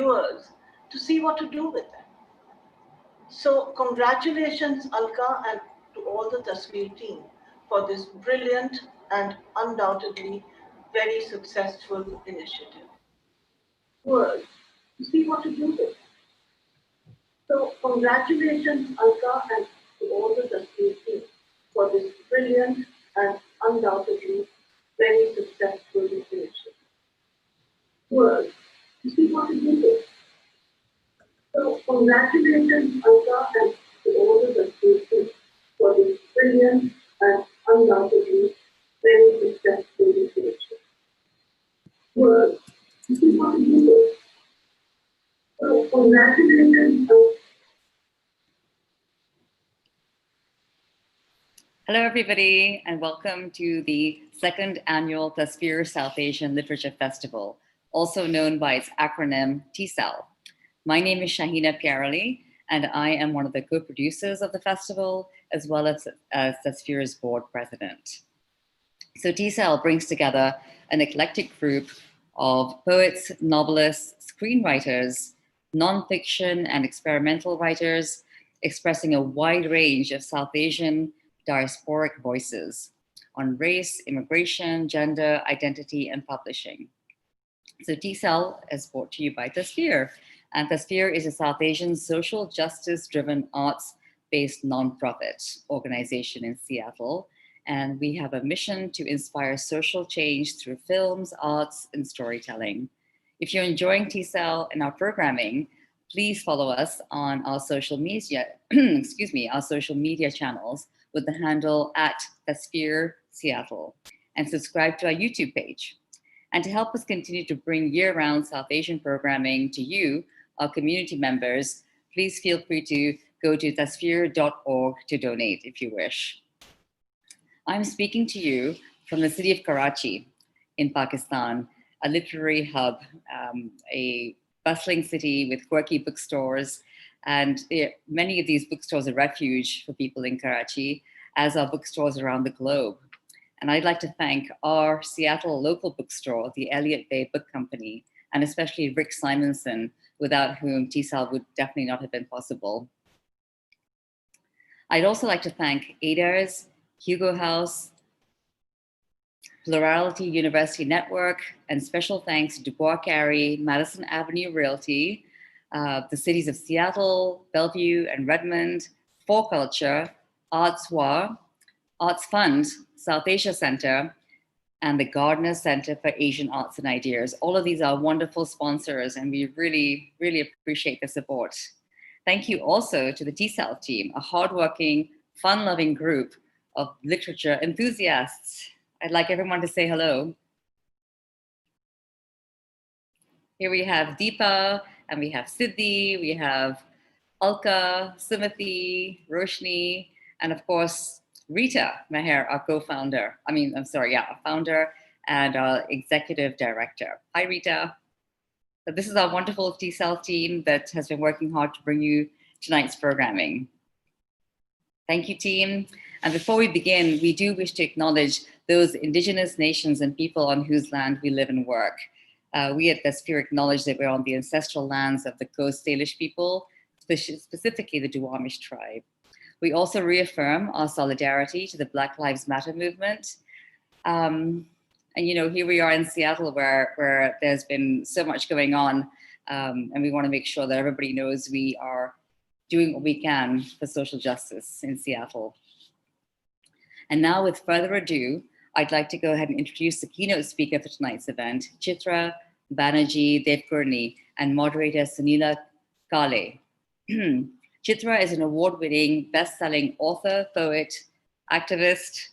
viewers to see what to do with them. So congratulations, Alka, and to all the Tasveer team for this brilliant and undoubtedly very successful initiative. Viewers to see what to do with them. So congratulations, Alka, and to all the Tasveer team for this brilliant and undoubtedly very successful initiative. Viewers to see what to do with them. So congratulations, Alka, and to all the Tasveer team for this brilliant and undoubtedly very successful initiative. Viewers to see what to do with them. So congratulations, Alka. Hello, everybody, and welcome to the second annual Tasveer South Asian Literature Festival, also known by its acronym TSAL. My name is Shahina Pyarali, and I am one of the co-producers of the festival, as well as Tasveer's board president. So TSAL brings together an eclectic group of poets, novelists, screenwriters, nonfiction and experimental writers, expressing a wide range of South Asian diasporic voices on race, immigration, gender, identity, and publishing. So TSAL is brought to you by Tasveer. And Tasveer is a South Asian social justice-driven arts-based nonprofit organization in Seattle. And we have a mission to inspire social change through films, arts, and storytelling. If you're enjoying TSAL and our programming, please follow us on our social media, our social media channels with the handle @Tasveer Seattle, and subscribe to our YouTube page. And to help us continue to bring year-round South Asian programming to you, our community members, please feel free to go to tasveer.org to donate if you wish. I'm speaking to you from the city of Karachi in Pakistan, a literary hub, a bustling city with quirky bookstores. And many of these bookstores are refuge for people in Karachi, as are bookstores around the globe. And I'd like to thank our Seattle local bookstore, the Elliott Bay Book Company, and especially Rick Simonson, without whom TSAL would definitely not have been possible. I'd also like to thank ADARS, Hugo House, Plurality University Network, and special thanks to Dubois Carey, Madison Avenue Realty, the cities of Seattle, Bellevue, and Redmond, For Culture, Artswa, Arts Fund, South Asia Center, and the Gardner Center for Asian Arts and Ideas. All of these are wonderful sponsors, and we really, really appreciate the support. Thank you also to the TSAL team, a hardworking, fun-loving group of literature enthusiasts. I'd like everyone to say hello. Here we have Deepa, and we have Siddhi, we have Alka, Sumati, Roshni, and of course, Rita Meher, our co-founder. Our founder and our executive director. Hi, Rita. So this is our wonderful TSAL team that has been working hard to bring you tonight's programming. Thank you, team. And before we begin, we do wish to acknowledge those indigenous nations and people on whose land we live and work. We at Tasveer acknowledge that we're on the ancestral lands of the Coast Salish people, specifically the Duwamish tribe. We also reaffirm our solidarity to the Black Lives Matter movement. And here we are in Seattle where there's been so much going on, and we want to make sure that everybody knows we are doing what we can for social justice in Seattle. And now, with further ado, I'd like to go ahead and introduce the keynote speaker for tonight's event, Chitra Banerjee Divakaruni, and moderator Sunila Kale. Chitra is an award-winning, best-selling author, poet, activist,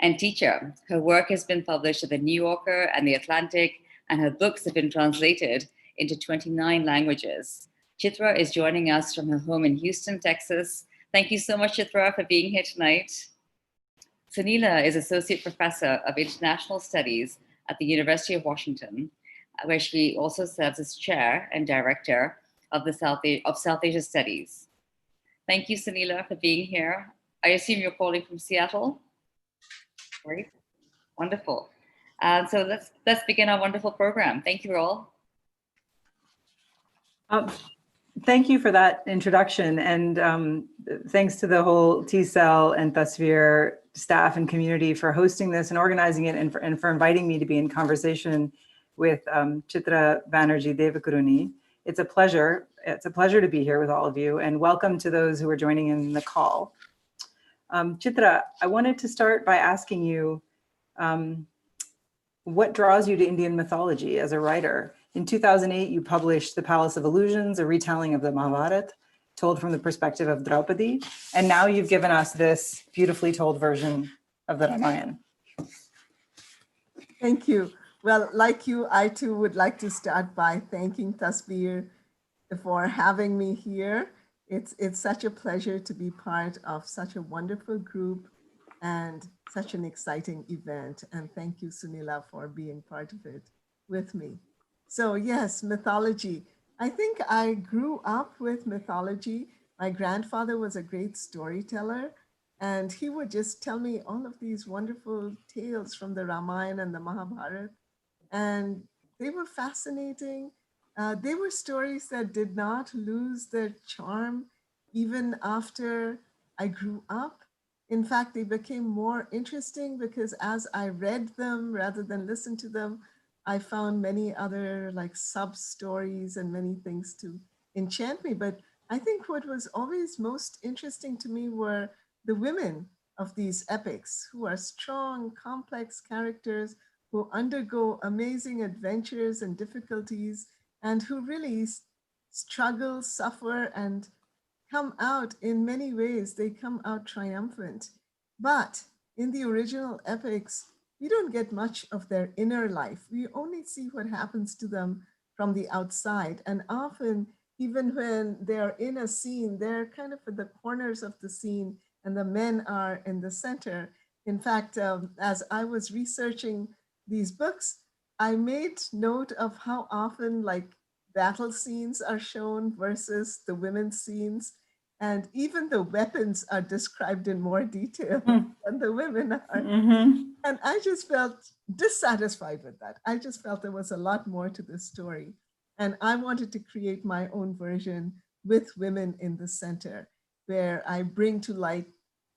and teacher. Her work has been published at The New Yorker and The Atlantic, and her books have been translated into 29 languages. Chitra is joining us from her home in Houston, Texas. Thank you so much, Chitra, for being here tonight. Sunila is Associate Professor of International Studies at the University of Washington, where she also serves as Chair and Director of South Asia Studies. Thank you, Sunila, for being here. I assume you're calling from Seattle? Great, wonderful. So let's begin our wonderful program. Thank you all. Thank you for that introduction, and thanks to the whole TSAL and Tasveer staff and community for hosting this and organizing it, and for inviting me to be in conversation with Chitra Banerjee Divakaruni. It's a pleasure. It's a pleasure to be here with all of you, and welcome to those who are joining in the call. Chitra, I wanted to start by asking you, what draws you to Indian mythology as a writer? In 2008, you published The Palace of Illusions, a retelling of the Mahabharata, told from the perspective of Draupadi. And now you've given us this beautifully told version of the Ramayana. Thank you. Well, like you, I too would like to start by thanking Tasveer for having me here. It's such a pleasure to be part of such a wonderful group and such an exciting event. And thank you, Sunila, for being part of it with me. So yes, mythology. I think I grew up with mythology. My grandfather was a great storyteller, and he would just tell me all of these wonderful tales from the Ramayana and the Mahabharata. And they were fascinating. They were stories that did not lose their charm even after I grew up. In fact, they became more interesting because as I read them rather than listen to them, I found many other like sub stories and many things to enchant me. But I think what was always most interesting to me were the women of these epics, who are strong, complex characters who undergo amazing adventures and difficulties, and who really struggle, suffer, and come out in many ways. They come out triumphant. But in the original epics, we don't get much of their inner life. We only see what happens to them from the outside. And often, even when they're in a scene, they're kind of at the corners of the scene and the men are in the center. In fact, as I was researching these books, I made note of how often like battle scenes are shown versus the women's scenes. And even the weapons are described in more detail than the women are. And I just felt dissatisfied with that. I just felt there was a lot more to this story. And I wanted to create my own version with women in the center, where I bring to light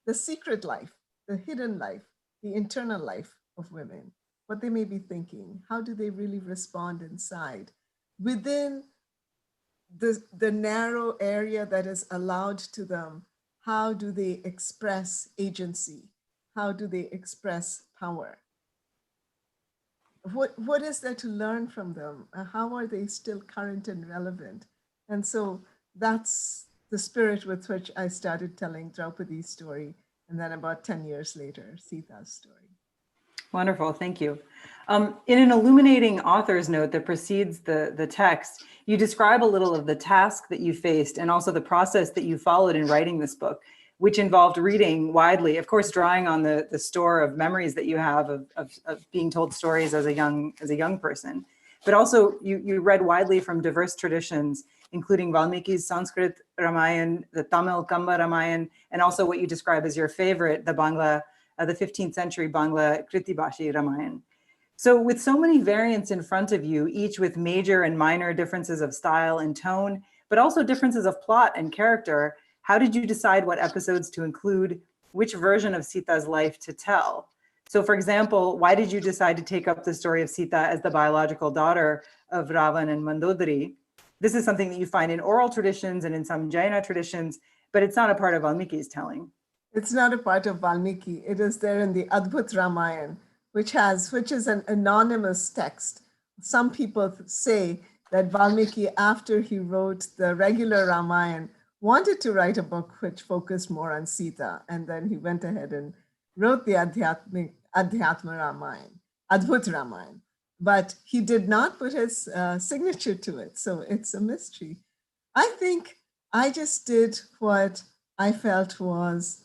the secret life, the hidden life, the internal life of women, what they may be thinking, how do they really respond inside within the narrow area that is allowed to them. How do they express agency? How do they express power? What is there to learn from them? How are they still current and relevant? And so that's the spirit with which I started telling Draupadi's story. And then about 10 years later, Sita's story. Wonderful, thank you. In an illuminating author's note that precedes the text, you describe a little of the task that you faced and also the process that you followed in writing this book, which involved reading widely, of course, drawing on the store of memories that you have of being told stories as a young person. But also you read widely from diverse traditions, including Valmiki's Sanskrit Ramayana, the Tamil Kamba Ramayana, and also what you describe as your favorite, the 15th century Bangla Kritibashi Ramayana. So with so many variants in front of you, each with major and minor differences of style and tone, but also differences of plot and character, how did you decide what episodes to include, which version of Sita's life to tell? So for example, why did you decide to take up the story of Sita as the biological daughter of Ravan and Mandodari? This is something that you find in oral traditions and in some Jaina traditions, but it's not a part of Valmiki's telling. It's not a part of Valmiki. It is there in the Adbhut Ramayana, which is an anonymous text. Some people say that Valmiki, after he wrote the regular Ramayana, wanted to write a book which focused more on Sita. And then he went ahead and wrote the Adhyatma Ramayana, Adbhut Ramayana. But he did not put his signature to it. So it's a mystery. I think I just did what I felt was,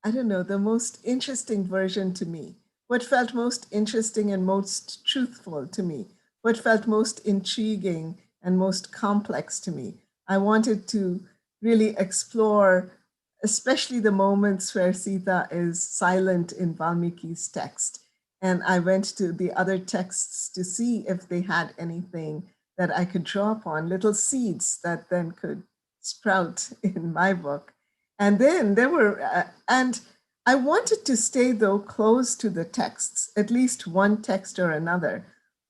I don't know, the most interesting version to me, what felt most interesting and most truthful to me, what felt most intriguing and most complex to me. I wanted to really explore, especially the moments where Sita is silent in Valmiki's text. And I went to the other texts to see if they had anything that I could draw upon, little seeds that then could sprout in my book. And then there were, and I wanted to stay though close to the texts, at least one text or another,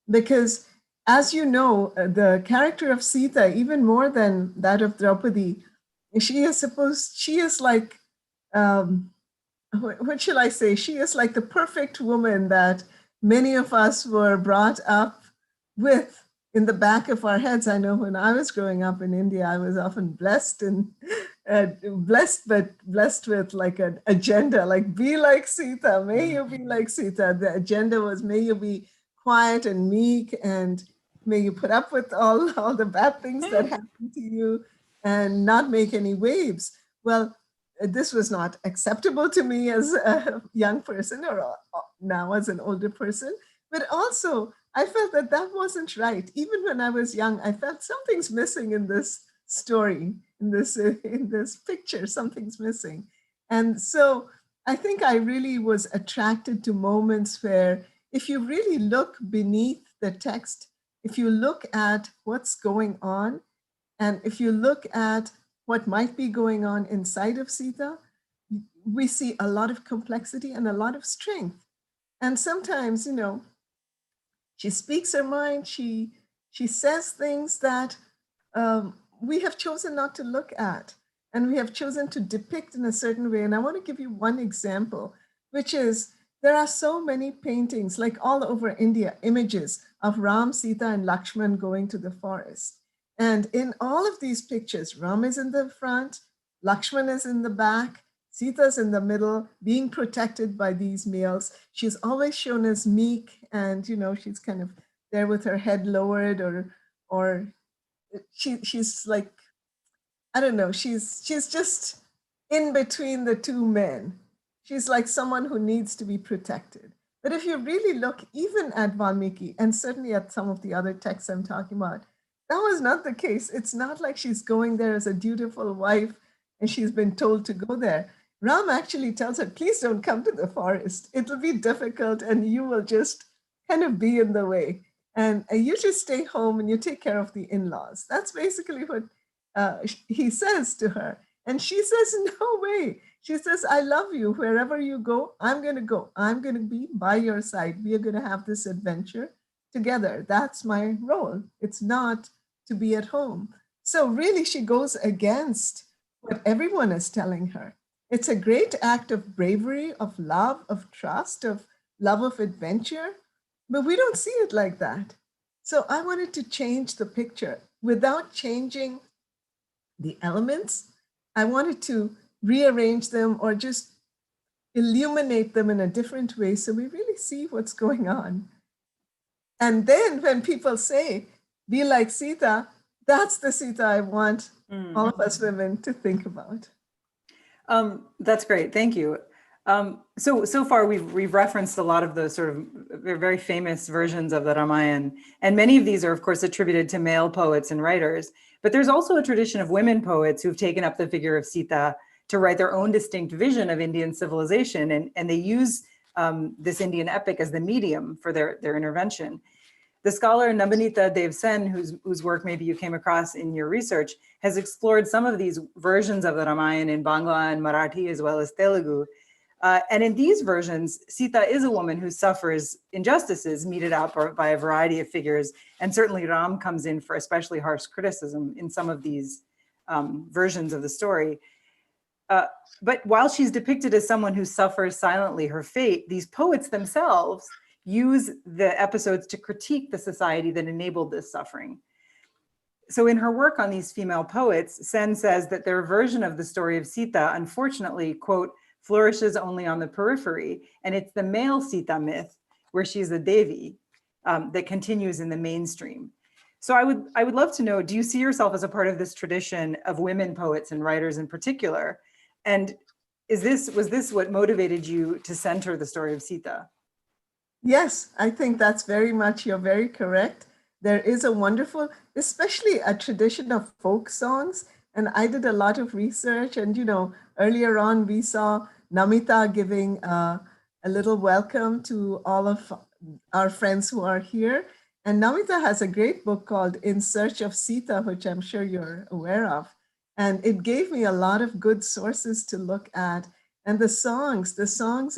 because as you know, the character of Sita, even more than that of Draupadi, she is like, what shall I say? She is like the perfect woman that many of us were brought up with in the back of our heads. I know when I was growing up in India, I was often blessed and blessed with like an agenda, like be like Sita, may you be like Sita. The agenda was may you be quiet and meek, and may you put up with all the bad things that happen to you and not make any waves. Well, this was not acceptable to me as a young person or now as an older person, but also I felt that that wasn't right. Even when I was young, I felt something's missing in this story, in this picture, something's missing. And so I think I really was attracted to moments where if you really look beneath the text, if you look at what's going on, and if you look at what might be going on inside of Sita, we see a lot of complexity and a lot of strength. And sometimes, you know, she speaks her mind, she says things that we have chosen not to look at, and we have chosen to depict in a certain way. And I want to give you one example, which is there are so many paintings, like all over India, images of Ram, Sita, and Lakshman going to the forest. And in all of these pictures, Ram is in the front, Lakshman is in the back, Sita's in the middle, being protected by these males. She's always shown as meek, and you know, she's kind of there with her head lowered, or she's like, I don't know, she's just in between the two men. She's like someone who needs to be protected. But if you really look even at Valmiki, and certainly at some of the other texts I'm talking about, that was not the case. It's not like she's going there as a dutiful wife and she's been told to go there. Ram actually tells her, please don't come to the forest. It'll be difficult and you will just kind of be in the way. And you just stay home and you take care of the in-laws. That's basically what he says to her. And she says, no way. She says, I love you. Wherever you go, I'm going to go. I'm going to be by your side. We are going to have this adventure together. That's my role. It's not to be at home. So really, she goes against what everyone is telling her. It's a great act of bravery, of love, of trust, of love of adventure, but we don't see it like that. So I wanted to change the picture without changing the elements. I wanted to rearrange them or just illuminate them in a different way so we really see what's going on. And then when people say, be like Sita, that's the Sita I want all of us women to think about. That's great, thank you. So far we've referenced a lot of the sort of very famous versions of the Ramayana, and many of these are of course attributed to male poets and writers, but there's also a tradition of women poets who've taken up the figure of Sita to write their own distinct vision of Indian civilization, and they use this Indian epic as the medium for their intervention. The scholar Nabanita Dev Sen, whose work maybe you came across in your research, has explored some of these versions of the Ramayana in Bangla and Marathi as well as Telugu. And in these versions, Sita is a woman who suffers injustices meted out by a variety of figures. And certainly Ram comes in for especially harsh criticism in some of these versions of the story. But while she's depicted as someone who suffers silently her fate, these poets themselves use the episodes to critique the society that enabled this suffering. So in her work on these female poets, Sen says that their version of the story of Sita, unfortunately, quote, flourishes only on the periphery, and it's the male Sita myth, where she's a Devi, that continues in the mainstream. So I would love to know, do you see yourself as a part of this tradition of women poets and writers in particular? And was this what motivated you to center the story of Sita? Yes, I think that's very much, you're very correct. There is a wonderful, especially a tradition of folk songs. And I did a lot of research, and you know, earlier on we saw Namita giving a little welcome to all of our friends who are here. And Namita has a great book called In Search of Sita, which I'm sure you're aware of. And it gave me a lot of good sources to look at. And the songs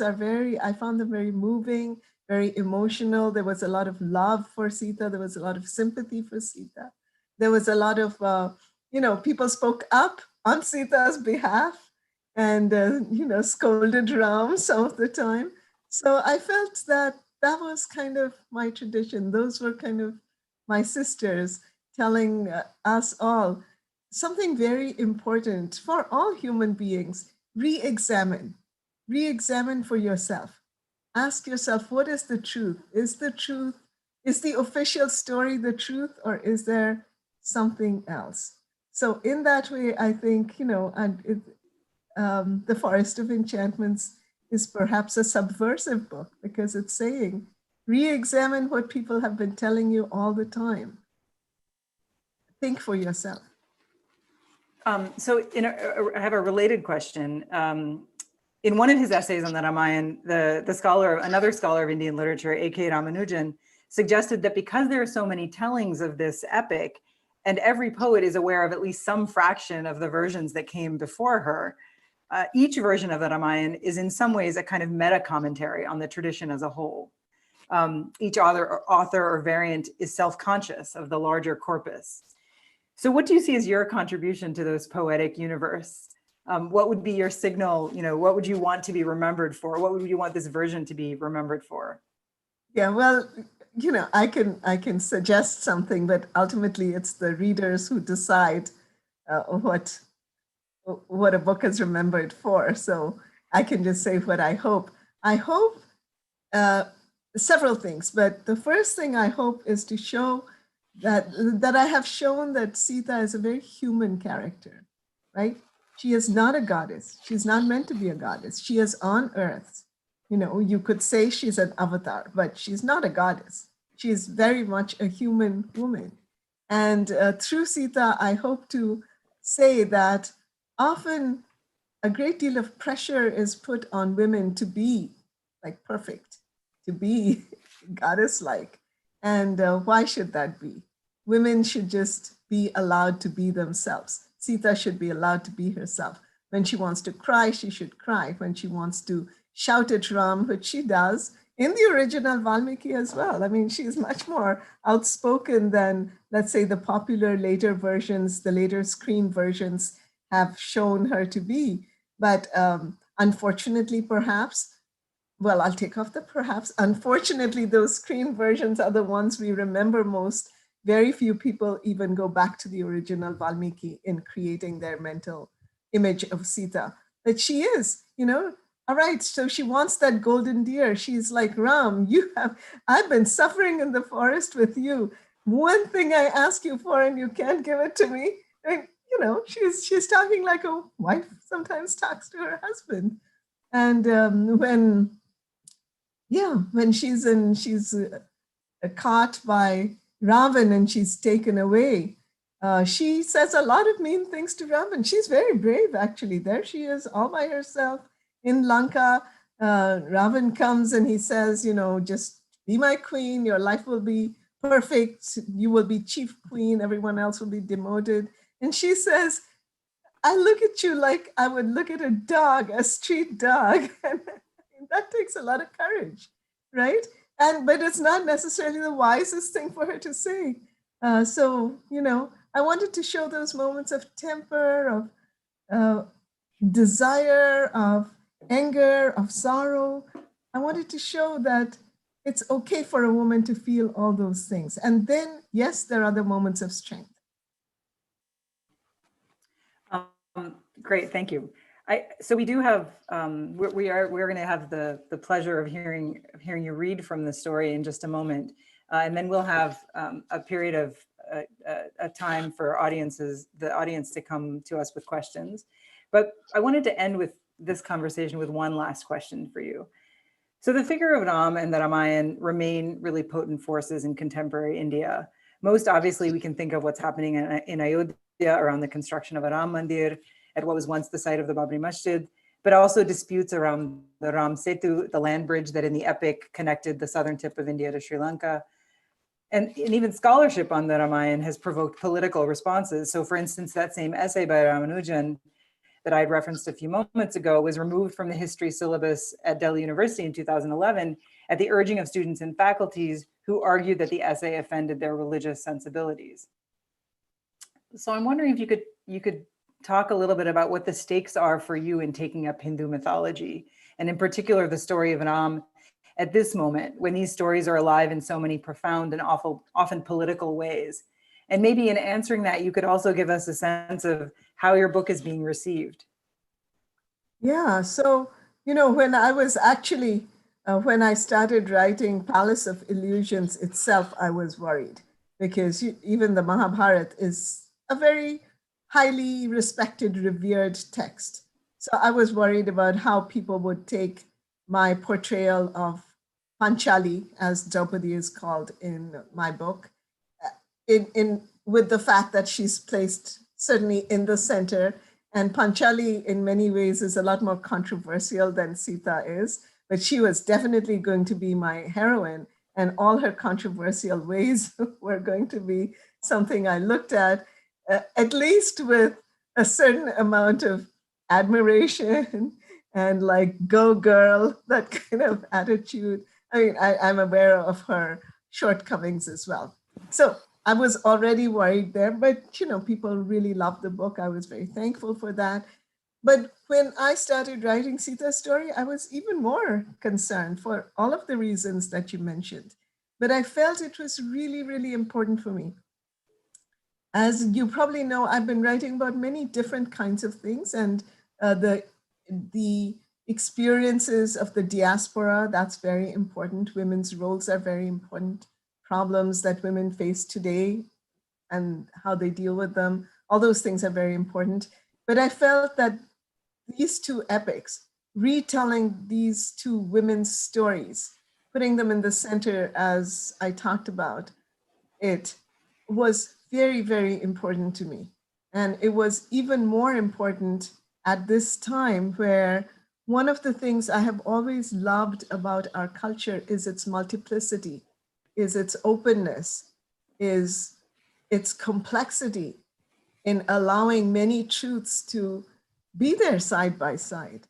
are I found them very moving, very emotional. There was a lot of love for Sita. There was a lot of sympathy for Sita. There was a lot of, people spoke up on Sita's behalf and, scolded Ram some of the time. So I felt that was kind of my tradition. Those were kind of my sisters telling us all something very important for all human beings. Re-examine for yourself. Ask yourself, what is the truth? Is the official story the truth, or is there something else? So in that way, I think, The Forest of Enchantments is perhaps a subversive book, because it's saying, re-examine what people have been telling you all the time. Think for yourself. So I have a related question. In one of his essays on the Ramayana, another scholar of Indian literature, A.K. Ramanujan, suggested that because there are so many tellings of this epic, and every poet is aware of at least some fraction of the versions that came before her, each version of the Ramayana is in some ways a kind of meta commentary on the tradition as a whole. Each author or variant is self-conscious of the larger corpus. So what do you see as your contribution to this poetic universe? What would be your signal? What would you want to be remembered for? What would you want this version to be remembered for? Yeah, well, I can suggest something, but ultimately it's the readers who decide what a book is remembered for. So I can just say what I hope. I hope several things, but the first thing I hope is to show that I have shown that Sita is a very human character, right? She is not a goddess. She's not meant to be a goddess. She is on earth. You could say she's an avatar, but she's not a goddess. She is very much a human woman. And through Sita, I hope to say that often a great deal of pressure is put on women to be like perfect, to be goddess-like. And why should that be? Women should just be allowed to be themselves. Sita should be allowed to be herself. When she wants to cry, she should cry. When she wants to shout at Ram, which she does in the original Valmiki as well. I mean, she's much more outspoken than, let's say, the popular later versions, the later screen versions have shown her to be. But unfortunately, perhaps, well, I'll take off the perhaps. Unfortunately, those screen versions are the ones we remember most. Very few people even go back to the original Valmiki in creating their mental image of Sita. But she is, all right, so she wants that golden deer. She's like, Ram, I've been suffering in the forest with you. One thing I ask you for and you can't give it to me. And, she's talking like a wife sometimes talks to her husband. And when she's caught by Ravan and she's taken away, she says a lot of mean things to Ravan. She's very brave, actually. There she is all by herself in Lanka. Ravan comes and he says, just be my queen. Your life will be perfect. You will be chief queen. Everyone else will be demoted. And she says, I look at you like I would look at a dog, a street dog. And that takes a lot of courage, right? But it's not necessarily the wisest thing for her to say. So, I wanted to show those moments of temper, of desire, of anger, of sorrow. I wanted to show that it's okay for a woman to feel all those things. And then, yes, there are the moments of strength. Great, thank you. So we do have, we're going to have the pleasure of hearing you read from the story in just a moment. And then we'll have a period of a time for the audience to come to us with questions. But I wanted to end with this conversation with one last question for you. So the figure of Ram and the Ramayana remain really potent forces in contemporary India. Most obviously, we can think of what's happening in Ayodhya around the construction of a Ram Mandir at what was once the site of the Babri Masjid, but also disputes around the Ram Setu, the land bridge that in the epic connected the southern tip of India to Sri Lanka. And even scholarship on the Ramayana has provoked political responses. So for instance, that same essay by Ramanujan that I had referenced a few moments ago was removed from the history syllabus at Delhi University in 2011 at the urging of students and faculties who argued that the essay offended their religious sensibilities. So I'm wondering if you could talk a little bit about what the stakes are for you in taking up Hindu mythology, and in particular the story of Ram at this moment when these stories are alive in so many profound and often political ways. And maybe in answering that, you could also give us a sense of how your book is being received. Yeah, so, when I was actually, when I started writing Palace of Illusions itself, I was worried because even the Mahabharata is a very highly respected, revered text. So I was worried about how people would take my portrayal of Panchali, as Draupadi is called in my book, with the fact that she's placed certainly in the center. And Panchali, in many ways, is a lot more controversial than Sita is, but she was definitely going to be my heroine, and all her controversial ways were going to be something I looked at least with a certain amount of admiration and like, go girl, that kind of attitude. I mean, I'm aware of her shortcomings as well. So I was already worried there, but people really loved the book. I was very thankful for that. But when I started writing Sita's story, I was even more concerned for all of the reasons that you mentioned. But I felt it was really, really important for me. As you probably know, I've been writing about many different kinds of things, and the experiences of the diaspora, that's very important. Women's roles are very important. Problems that women face today and how they deal with them, all those things are very important. But I felt that these two epics, retelling these two women's stories, putting them in the center as I talked about, it was very, very important to me. And it was even more important at this time where one of the things I have always loved about our culture is its multiplicity, is its openness, is its complexity in allowing many truths to be there side by side.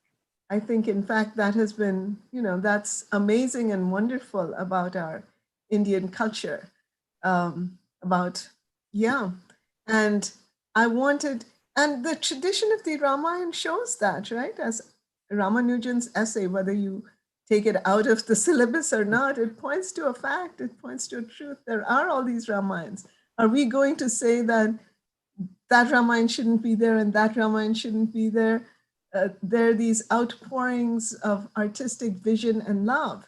I think, in fact, that has been, that's amazing and wonderful about our Indian culture. And I wanted, and the tradition of the Ramayana shows that, right? As Ramanujan's essay, whether you take it out of the syllabus or not, it points to a fact, it points to a truth. There are all these Ramayans. Are we going to say that Ramayana shouldn't be there and that Ramayana shouldn't be there? There are these outpourings of artistic vision and love,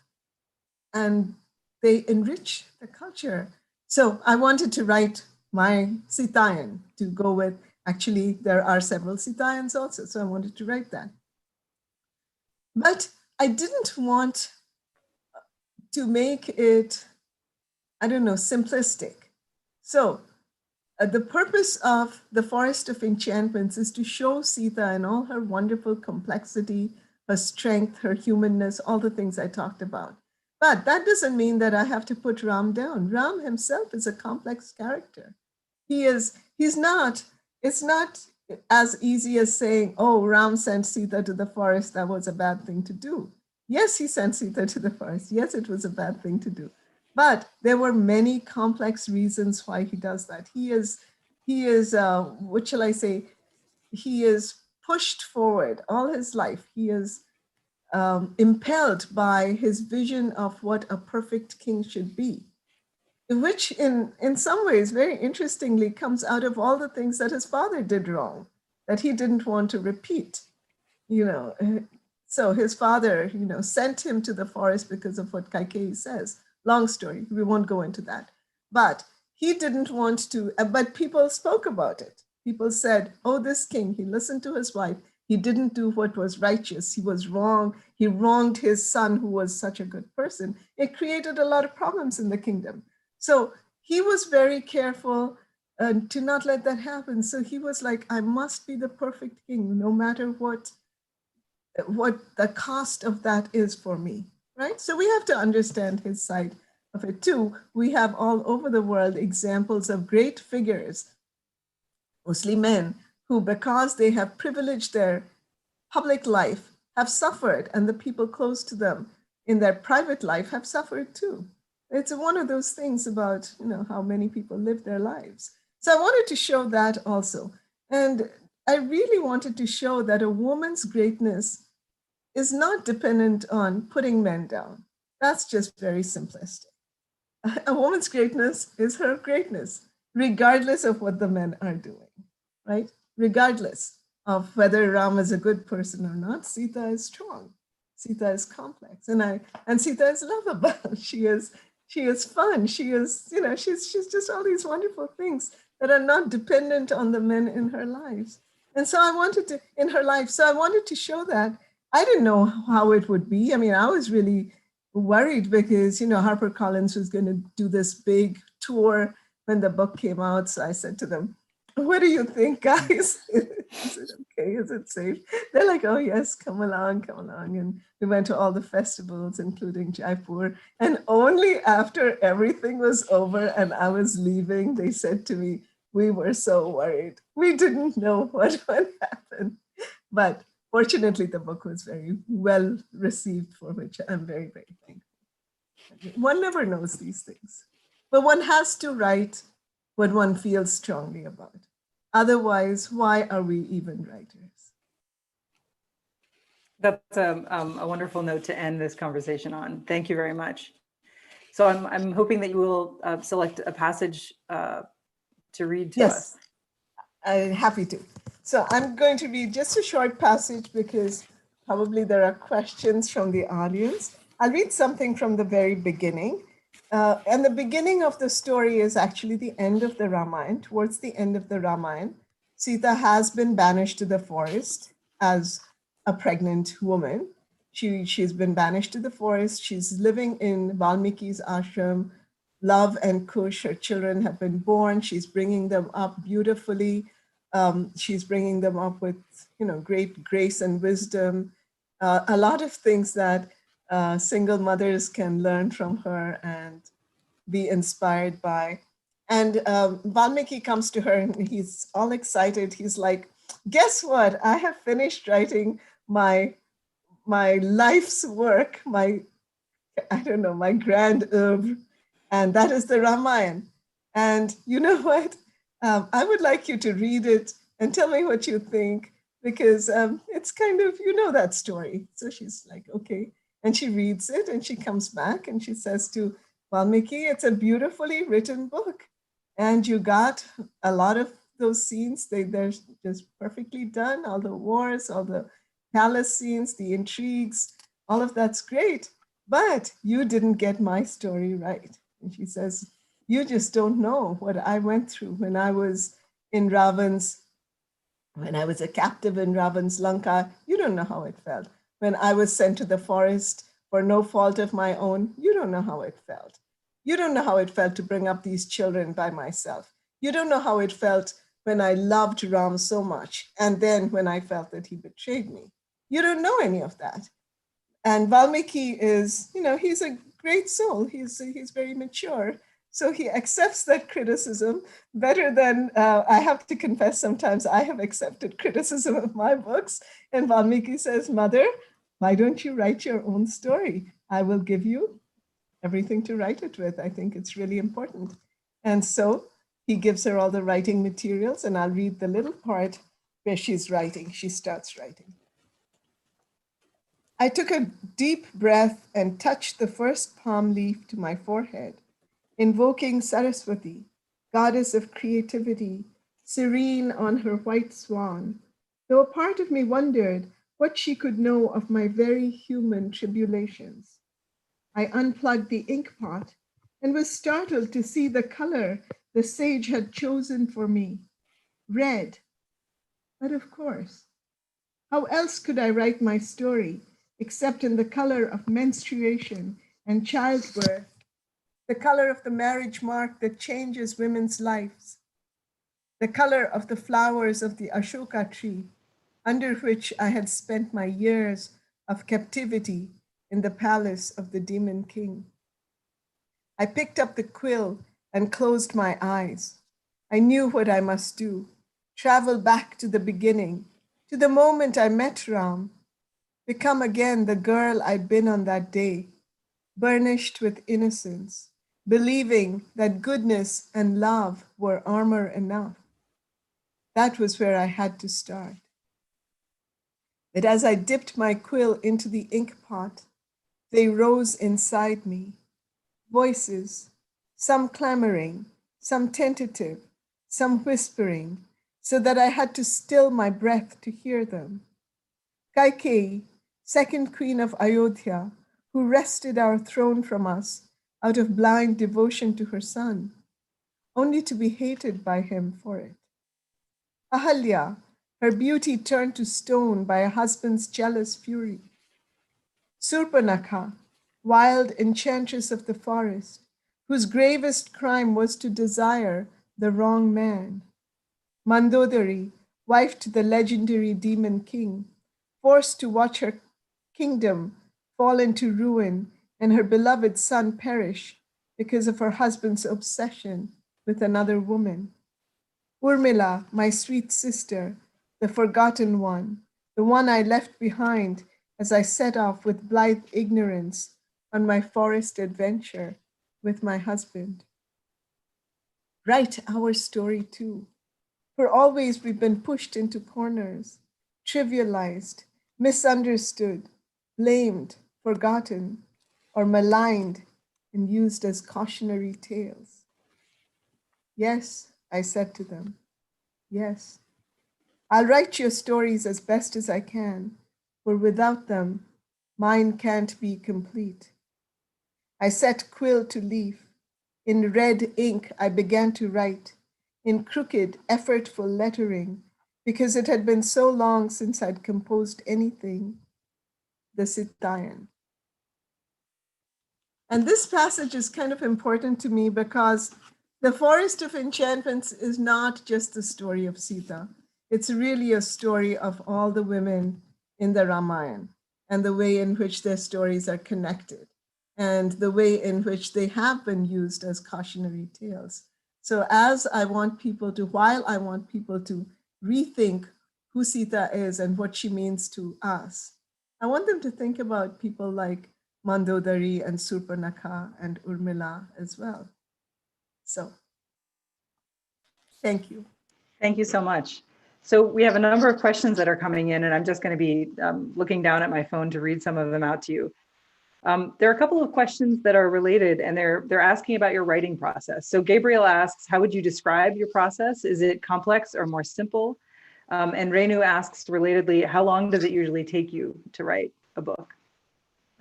and they enrich the culture. So I wanted to write my Sitayan to go with, actually, there are several Sitayans also, so I wanted to write that. But I didn't want to make it, simplistic. So the purpose of the Forest of Enchantments is to show Sita in all her wonderful complexity, her strength, her humanness, all the things I talked about. But that doesn't mean that I have to put Ram down. Ram himself is a complex character. It's not as easy as saying, oh, Ram sent Sita to the forest, that was a bad thing to do. Yes, he sent Sita to the forest. Yes, it was a bad thing to do. But there were many complex reasons why he does that. He is, what shall I say? He is pushed forward all his life. He is impelled by his vision of what a perfect king should be, which in some ways, very interestingly, comes out of all the things that his father did wrong, that he didn't want to repeat. So his father, sent him to the forest because of what Kaikeyi says. Long story, we won't go into that. But he didn't want to, but people spoke about it. People said, oh, this king, he listened to his wife. He didn't do what was righteous. He was wrong. He wronged his son, who was such a good person. It created a lot of problems in the kingdom. So he was very careful to not let that happen. So he was like, I must be the perfect king, no matter what the cost of that is for me, right? So we have to understand his side of it too, we have all over the world examples of great figures, mostly men, who, because they have privileged their public life, have suffered, and the people close to them in their private life have suffered too. It's one of those things about, you know, how many people live their lives. So I wanted to show that also. And I really wanted to show that a woman's greatness is not dependent on putting men down. That's just very simplistic. A woman's greatness is her greatness, regardless of what the men are doing, right? Regardless of whether Ram is a good person or not, Sita is strong. Sita is complex, and Sita is lovable. She is fun. She is, you know, she's just all these wonderful things that are not dependent on the men in her lives. And so I wanted to show that. I didn't know how it would be. I mean, I was really worried because, you know, HarperCollins was going to do this big tour when the book came out. So I said to them, what do you think, guys? Is it okay? Is it safe? They're like, oh, yes, come along. And we went to all the festivals, including Jaipur. And only after everything was over and I was leaving, they said to me, we were so worried. We didn't know what would happen. But fortunately, the book was very well received, for which I'm very, very thankful. One never knows these things, but one has to write what one feels strongly about. Otherwise, why are we even writers? That's a wonderful note to end this conversation on. Thank you very much. So I'm hoping that you will select a passage to read to us. I'm happy to. So I'm going to read just a short passage because probably there are questions from the audience. I'll read something from the very beginning. And the beginning of the story is actually the end of the Ramayana. Towards the end of the Ramayana, Sita has been banished to the forest as a pregnant woman. She's been banished to the forest. She's living in Valmiki's ashram. Love and Kush, her children, have been born. She's bringing them up beautifully. She's bringing them up with, you know, great grace and wisdom. A lot of things that single mothers can learn from her and be inspired by. And Valmiki comes to her and he's all excited. He's like, guess what? I have finished writing my life's work, my grand oeuvre, and that is the Ramayana. And you know what? I would like you to read it and tell me what you think, because it's kind of, you know, that story. So she's like, okay. And she reads it and she comes back and she says to Valmiki, it's a beautifully written book. And you got a lot of those scenes. They're just perfectly done. All the wars, all the palace scenes, the intrigues, all of that's great. But you didn't get my story right. And she says, you just don't know what I went through when I was a captive in Ravan's Lanka. You don't know how it felt. When I was sent to the forest for no fault of my own, you don't know how it felt. You don't know how it felt to bring up these children by myself. You don't know how it felt when I loved Ram so much, and then when I felt that he betrayed me. You don't know any of that. And Valmiki is, you know, he's a great soul. He's very mature. So he accepts that criticism better than, I have to confess, sometimes I have accepted criticism of my books. And Valmiki says, Mother, why don't you write your own story? I will give you everything to write it with. I think it's really important. And so he gives her all the writing materials, and I'll read the little part where she's writing. She starts writing. I took a deep breath and touched the first palm leaf to my forehead, invoking Saraswati, goddess of creativity, serene on her white swan, though a part of me wondered what she could know of my very human tribulations. I unplugged the ink pot and was startled to see the color the sage had chosen for me, red. But of course, how else could I write my story except in the color of menstruation and childbirth, the color of the marriage mark that changes women's lives, the color of the flowers of the Ashoka tree, under which I had spent my years of captivity in the palace of the demon king. I picked up the quill and closed my eyes. I knew what I must do. Travel back to the beginning, to the moment I met Ram. Become again the girl I'd been on that day, burnished with innocence, believing that goodness and love were armor enough. That was where I had to start. But as I dipped my quill into the ink pot, they rose inside me. Voices, some clamoring, some tentative, some whispering, so that I had to still my breath to hear them. Kaikeyi, second queen of Ayodhya, who wrested our throne from us out of blind devotion to her son, only to be hated by him for it. Ahalya, her beauty turned to stone by a husband's jealous fury. Surpanakha, wild enchantress of the forest, whose gravest crime was to desire the wrong man. Mandodari, wife to the legendary demon king, forced to watch her kingdom fall into ruin and her beloved son perish because of her husband's obsession with another woman. Urmila, my sweet sister, the forgotten one, the one I left behind as I set off with blithe ignorance on my forest adventure with my husband. Write our story too, for always we've been pushed into corners, trivialized, misunderstood, blamed, forgotten, or maligned and used as cautionary tales. Yes, I said to them, yes. I'll write your stories as best as I can, for without them, mine can't be complete. I set quill to leaf. In red ink, I began to write, in crooked, effortful lettering, because it had been so long since I'd composed anything, the Sitayan. And this passage is kind of important to me because the Forest of Enchantments is not just the story of Sita. It's really a story of all the women in the Ramayana and the way in which their stories are connected and the way in which they have been used as cautionary tales. So while I want people to rethink who Sita is and what she means to us, I want them to think about people like Mandodari and Surpanakha and Urmila as well. So, thank you. Thank you so much. So we have a number of questions that are coming in, and I'm just going to be looking down at my phone to read some of them out to you. There are a couple of questions that are related, and they're asking about your writing process. So Gabriel asks, how would you describe your process? Is it complex or more simple? And Renu asks relatedly, how long does it usually take you to write a book?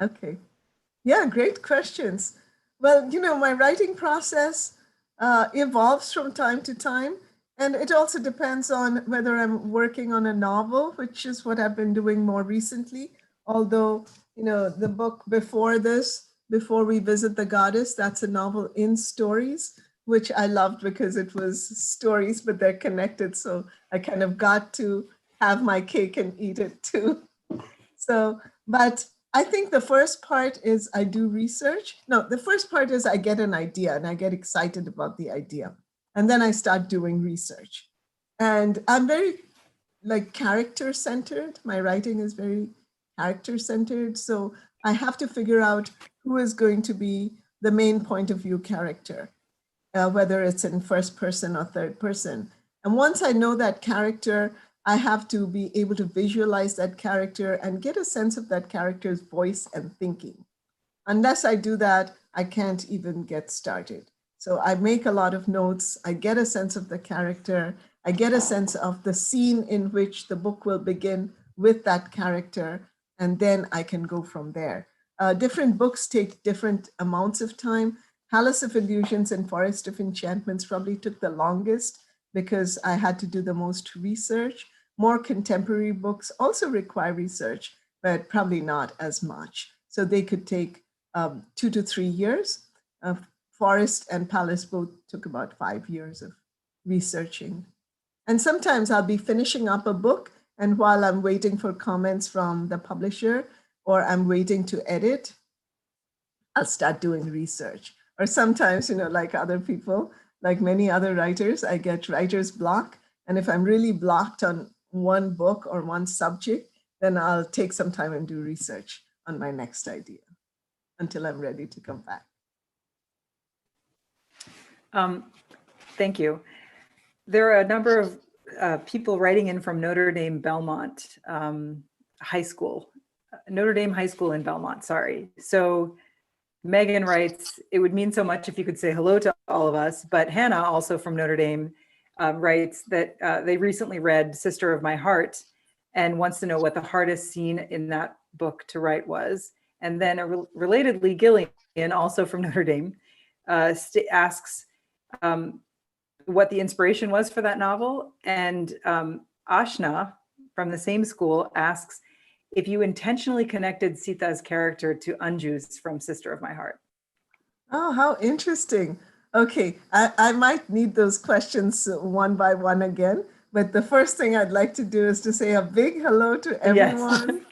Okay. Yeah, great questions. Well, my writing process evolves from time to time. And it also depends on whether I'm working on a novel, which is what I've been doing more recently. Although, the book before this, Before We Visit the Goddess, that's a novel in stories, which I loved because it was stories, but they're connected. So I kind of got to have my cake and eat it too. So, but I think the first part is I do research. No, the first part is I get an idea and I get excited about the idea. And then I start doing research. And I'm very character centered. My writing is very character centered. So I have to figure out who is going to be the main point of view character, whether it's in first person or third person. And once I know that character, I have to be able to visualize that character and get a sense of that character's voice and thinking. Unless I do that, I can't even get started. So I make a lot of notes. I get a sense of the character. I get a sense of the scene in which the book will begin with that character. And then I can go from there. Different books take different amounts of time. Palace of Illusions and Forest of Enchantments probably took the longest because I had to do the most research. More contemporary books also require research, but probably not as much. So they could take 2 to 3 years. Forest and Palace both took about 5 years of researching. And sometimes I'll be finishing up a book, and while I'm waiting for comments from the publisher or I'm waiting to edit, I'll start doing research. or sometimes, like other people, like many other writers, I get writer's block. And if I'm really blocked on one book or one subject, then I'll take some time and do research on my next idea until I'm ready to come back. Thank you. There are a number of people writing in from Notre Dame Belmont High School, Notre Dame High School in Belmont, sorry. So Megan writes, it would mean so much if you could say hello to all of us, but Hannah, also from Notre Dame, writes that they recently read Sister of My Heart and wants to know what the hardest scene in that book to write was. And then relatedly, Gillian, also from Notre Dame, asks what the inspiration was for that novel. And Ashna from the same school asks if you intentionally connected Sita's character to Anju's from Sister of My Heart. Oh, how interesting. Okay, I might need those questions one by one again, but the first thing I'd like to do is to say a big hello to everyone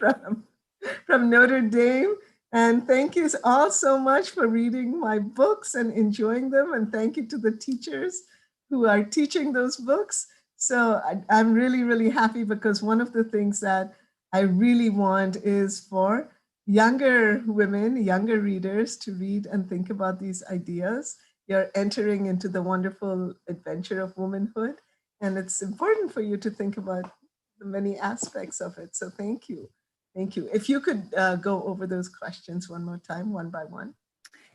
from Notre Dame. And thank you all so much for reading my books and enjoying them. And thank you to the teachers who are teaching those books. So I'm really, really happy because one of the things that I really want is for younger women, younger readers to read and think about these ideas. You're entering into the wonderful adventure of womanhood. And it's important for you to think about the many aspects of it. So thank you. Thank you. If you could go over those questions one more time, one by one.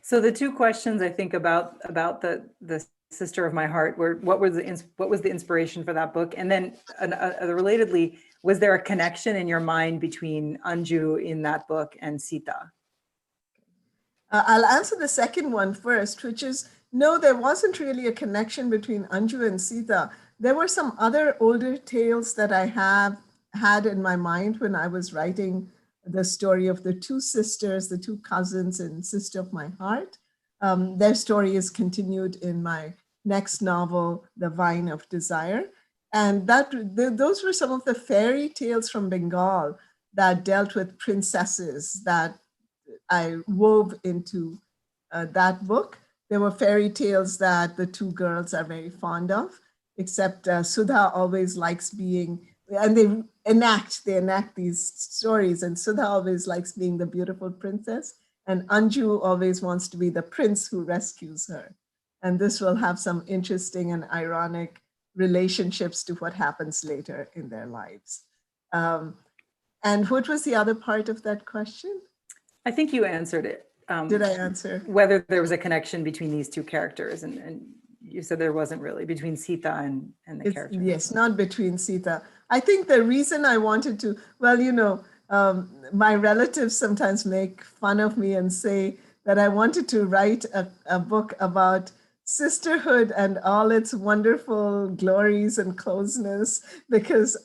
So the two questions I think about the Sister of My Heart were what was the inspiration for that book, and then relatedly, was there a connection in your mind between Anju in that book and Sita? I'll answer the second one first, which is no, there wasn't really a connection between Anju and Sita. There were some other older tales that I had in my mind when I was writing the story of the two sisters, the two cousins in Sister of My Heart. Their story is continued in my next novel, The Vine of Desire. And those were some of the fairy tales from Bengal that dealt with princesses that I wove into that book. There were fairy tales that the two girls are very fond of, except Sudha always likes being, and they enact these stories, and Sudha always likes being the beautiful princess, and Anju always wants to be the prince who rescues her. And this will have some interesting and ironic relationships to what happens later in their lives. And what was the other part of that question? I think you answered it. Did I answer? Whether there was a connection between these two characters, and you said there wasn't really between Sita and the character. Yes, not between Sita. I think the reason I wanted to, well, my relatives sometimes make fun of me and say that I wanted to write a book about sisterhood and all its wonderful glories and closeness,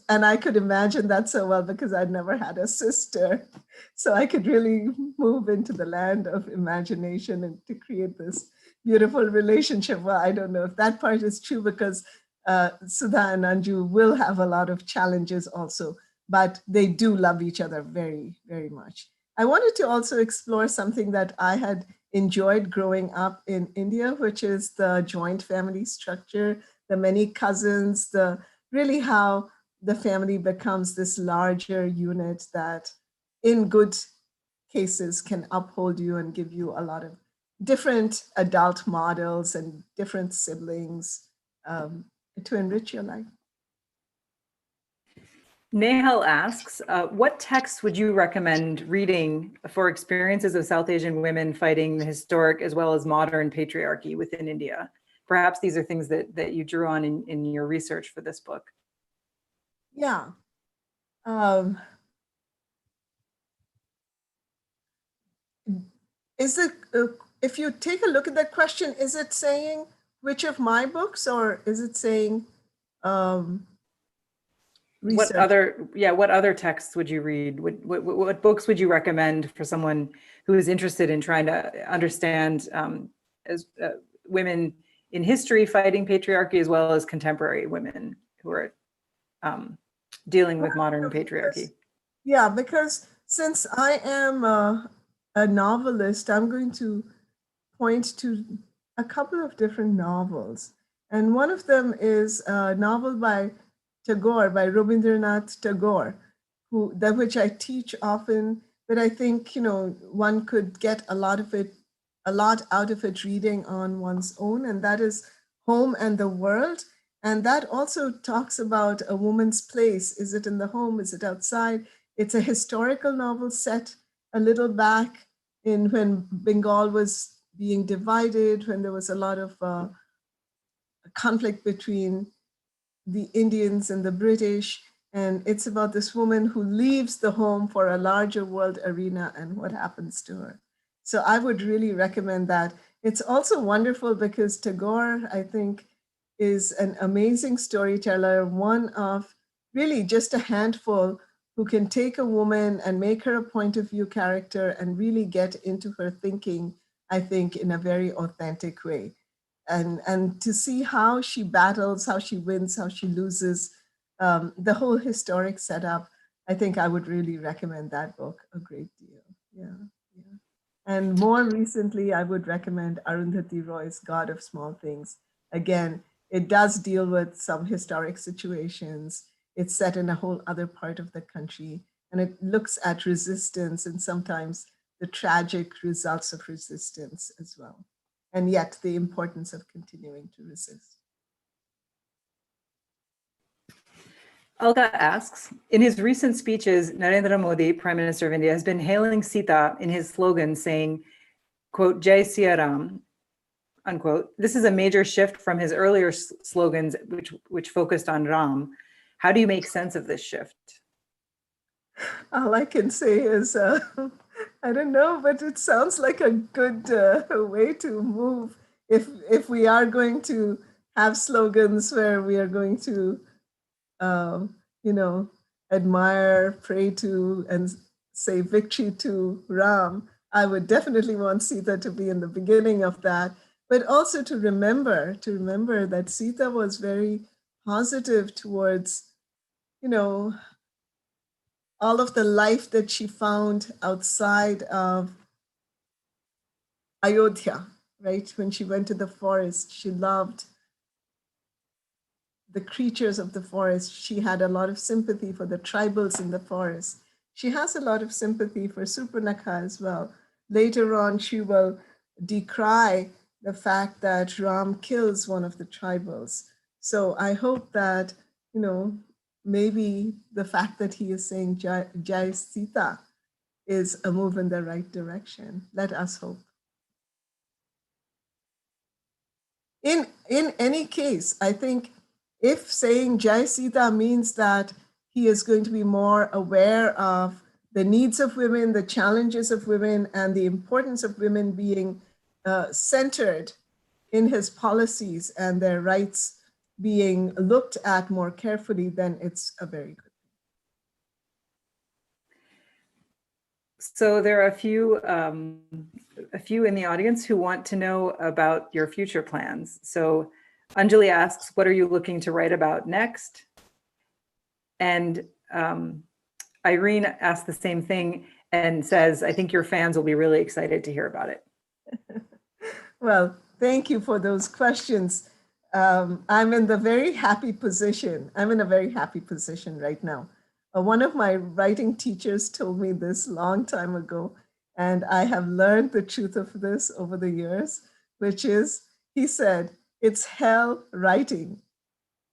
and I could imagine that so well because I'd never had a sister. So I could really move into the land of imagination and to create this beautiful relationship. Well, I don't know if that part is true because Sudha and Anju will have a lot of challenges also, but they do love each other very, very much. I wanted to also explore something that I had enjoyed growing up in India, which is the joint family structure, the many cousins, really how the family becomes this larger unit that in good cases can uphold you and give you a lot of different adult models and different siblings to enrich your life. Nehal asks, what texts would you recommend reading for experiences of South Asian women fighting the historic as well as modern patriarchy within India? Perhaps these are things that you drew on in your research for this book. Yeah. Is it, if you take a look at that question, is it saying which of my books, or is it saying research? What other texts would you read? What books would you recommend for someone who is interested in trying to understand as women in history fighting patriarchy as well as contemporary women who are dealing with modern patriarchy? Yeah, because since I am a novelist, I'm going to point to a couple of different novels. And one of them is a novel by Tagore, by Rabindranath Tagore, which I teach often, but I think, one could get a lot out of it reading on one's own, and that is Home and the World. And that also talks about a woman's place. Is it in the home? Is it outside? It's a historical novel set a little back in when Bengal was being divided, when there was a lot of conflict between the Indians and the British. And it's about this woman who leaves the home for a larger world arena and what happens to her. So I would really recommend that. It's also wonderful because Tagore, I think, is an amazing storyteller, one of really just a handful who can take a woman and make her a point of view character and really get into her thinking, I think, in a very authentic way. And to see how she battles, how she wins, how she loses, the whole historic setup, I think I would really recommend that book a great deal. Yeah. And more recently, I would recommend Arundhati Roy's God of Small Things. Again, it does deal with some historic situations. It's set in a whole other part of the country, and it looks at resistance and sometimes the tragic results of resistance as well, and yet the importance of continuing to resist. Alka asks, in his recent speeches, Narendra Modi, Prime Minister of India, has been hailing Sita in his slogan saying, quote, Jai Siya Ram, unquote. This is a major shift from his earlier slogans, which focused on Ram. How do you make sense of this shift? All I can say is, I don't know, but it sounds like a good way to move. If we are going to have slogans where we are going to, admire, pray to, and say victory to Ram, I would definitely want Sita to be in the beginning of that, but also to remember that Sita was very positive towards, all of the life that she found outside of Ayodhya, right? When she went to the forest, she loved the creatures of the forest. She had a lot of sympathy for the tribals in the forest. She has a lot of sympathy for Surpanakha as well. Later on, she will decry the fact that Ram kills one of the tribals. So I hope that, maybe the fact that he is saying Jai Sita is a move in the right direction. Let us hope. In any case, I think if saying Jai Sita means that he is going to be more aware of the needs of women, the challenges of women, and the importance of women being centered in his policies and their rights being looked at more carefully, then it's a very good thing. So there are a few in the audience who want to know about your future plans. So Anjali asks, what are you looking to write about next? And Irene asked the same thing and says, I think your fans will be really excited to hear about it. Well, thank you for those questions. I'm in a very happy position right now. One of my writing teachers told me this long time ago, and I have learned the truth of this over the years, which is, he said, it's hell writing,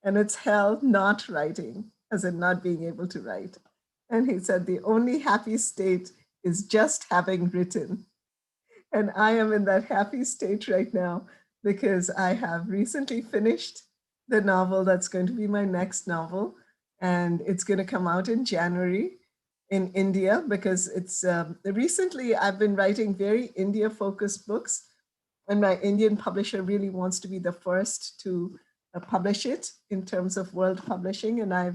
and it's hell not writing, as in not being able to write. And he said, the only happy state is just having written. And I am in that happy state right now because I have recently finished the novel that's going to be my next novel. And it's going to come out in January in India because it's recently I've been writing very India focused books. And my Indian publisher really wants to be the first to publish it in terms of world publishing. And I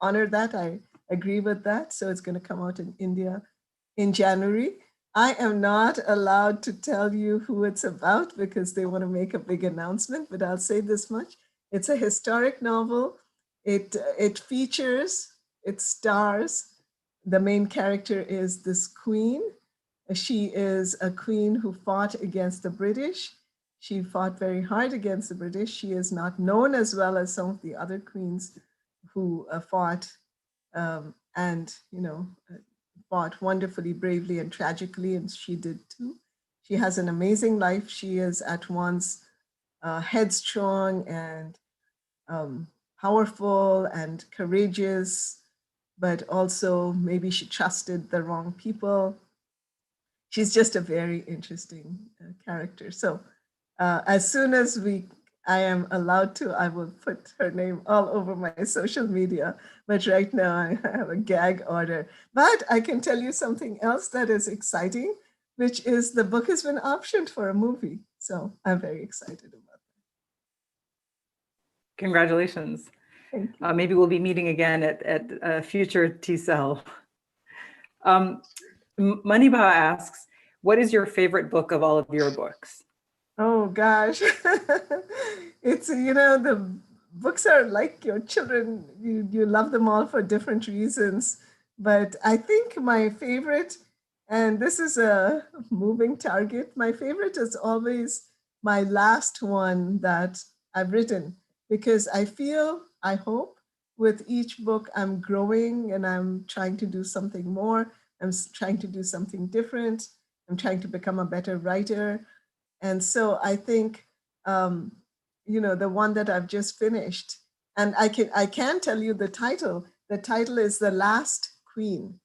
honor that. I agree with that. So it's going to come out in India in January. I am not allowed to tell you who it's about because they want to make a big announcement, but I'll say this much. It's a historic novel. It features, it stars, the main character is this queen She is a queen who fought against the British. She fought very hard against the British. She is not known as well as some of the other queens who fought and, fought wonderfully, bravely, and tragically, and she did too. She has an amazing life. She is at once headstrong and powerful and courageous, but also maybe she trusted the wrong people. She's just a very interesting character. So as soon as I am allowed to, I will put her name all over my social media. But right now I have a gag order. But I can tell you something else that is exciting, which is the book has been optioned for a movie. So I'm very excited about that. Congratulations. Thank you. Maybe we'll be meeting again at a future TSAL. Manibha asks, what is your favorite book of all of your books? Oh gosh, it's, the books are like your children. You love them all for different reasons. But I think my favorite, and this is a moving target, my favorite is always my last one that I've written, because I hope with each book I'm growing and I'm trying to do something more. I'm trying to do something different. I'm trying to become a better writer. And so I think, the one that I've just finished, and I can tell you the title. The title is The Last Queen.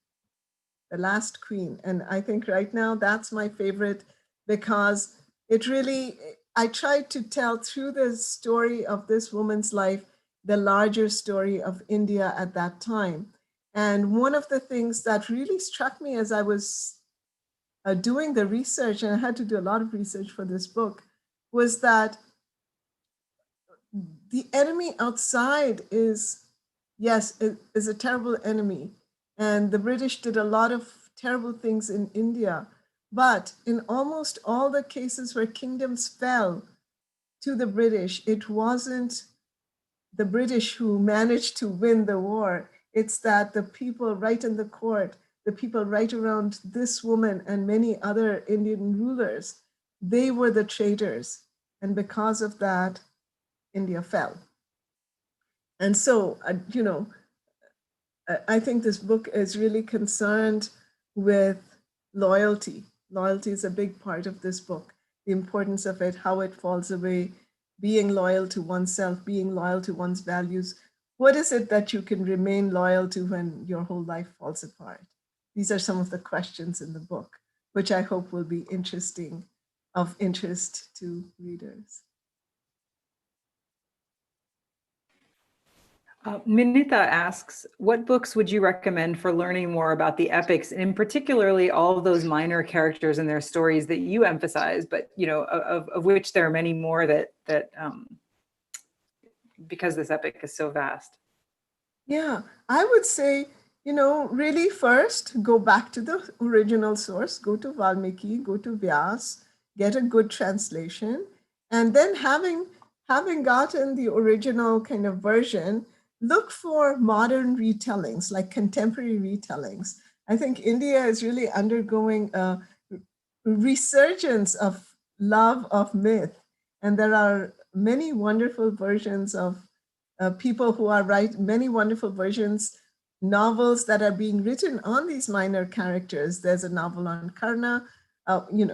The Last Queen. And I think right now that's my favorite, because I tried to tell through the story of this woman's life, the larger story of India at that time. And one of the things that really struck me as I was doing the research, and I had to do a lot of research for this book, was that the enemy outside is a terrible enemy. And the British did a lot of terrible things in India. But in almost all the cases where kingdoms fell to the British, it wasn't the British who managed to win the war. It's that the people right in the court, the people right around this woman and many other Indian rulers, they were the traitors. And because of that, India fell. And so, I think this book is really concerned with loyalty. Loyalty is a big part of this book, the importance of it, how it falls away, being loyal to oneself, being loyal to one's values. What is it that you can remain loyal to when your whole life falls apart? These are some of the questions in the book, which I hope will be of interest to readers. Minita asks, what books would you recommend for learning more about the epics, and in particularly all of those minor characters and their stories that you emphasize, but of which there are many more that because this epic is so vast? Yeah, I would say, really first go back to the original source, go to Valmiki, go to Vyas, get a good translation, and then having gotten the original kind of version, look for modern retellings, like contemporary retellings. I think India is really undergoing a resurgence of love of myth, and there are many wonderful versions of people who are many wonderful versions, novels that are being written on these minor characters. There's a novel on Karna.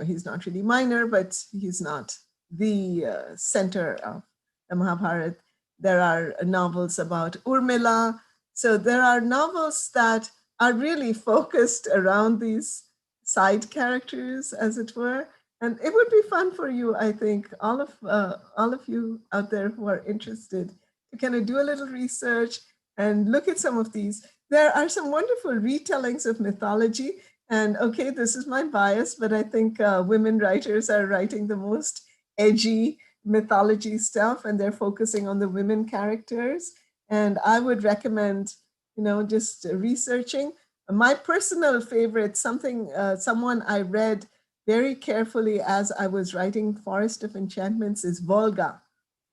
He's not really minor, but he's not the center of the Mahabharata. There are novels about Urmila. So there are novels that are really focused around these side characters, as it were. And it would be fun for you, I think, all of you out there who are interested, to kind of do a little research and look at some of these. There are some wonderful retellings of mythology. And okay, this is my bias, but I think women writers are writing the most edgy mythology stuff, and they're focusing on the women characters. And I would recommend, just researching. My personal favorite, someone I read very carefully as I was writing Forest of Enchantments, is Volga.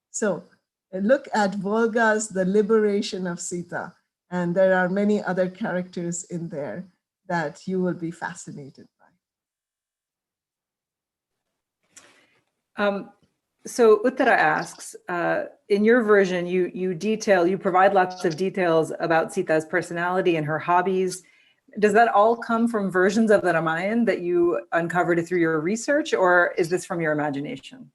So look at Volga's The Liberation of Sita. And there are many other characters in there that you will be fascinated by. So Uttara asks, in your version, you provide lots of details about Sita's personality and her hobbies. Does that all come from versions of the Ramayana that you uncovered through your research, or is this from your imagination?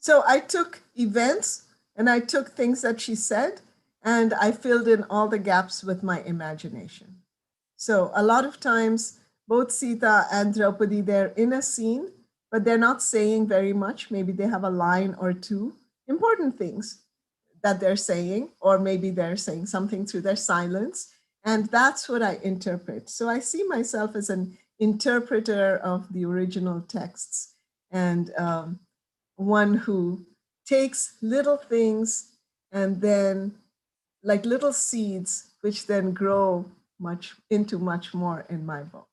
So I took events and I took things that she said, and I filled in all the gaps with my imagination. So a lot of times, both Sita and Draupadi, they're in a scene, but they're not saying very much. Maybe they have a line or two, important things that they're saying, or maybe they're saying something through their silence. And that's what I interpret. So I see myself as an interpreter of the original texts, and one who takes little things and then, like little seeds, which then grow into much more in my book.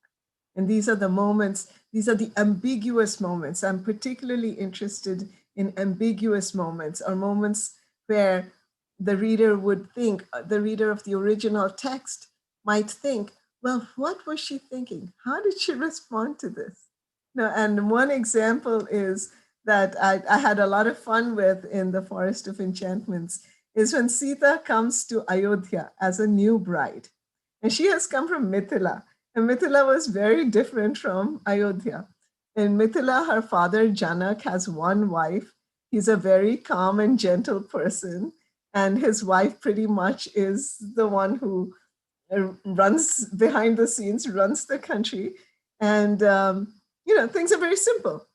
And these are the moments, these are the ambiguous moments. I'm particularly interested in ambiguous moments, or moments where the reader would think, the reader of the original text might think, well, what was she thinking? How did she respond to this? No, and one example is that I had a lot of fun with in the Forest of Enchantments is when Sita comes to Ayodhya as a new bride. And she has come from Mithila. And Mithila was very different from Ayodhya. In Mithila, her father, Janak, has one wife. He's a very calm and gentle person. And his wife pretty much is the one who runs behind the scenes, runs the country. And, things are very simple.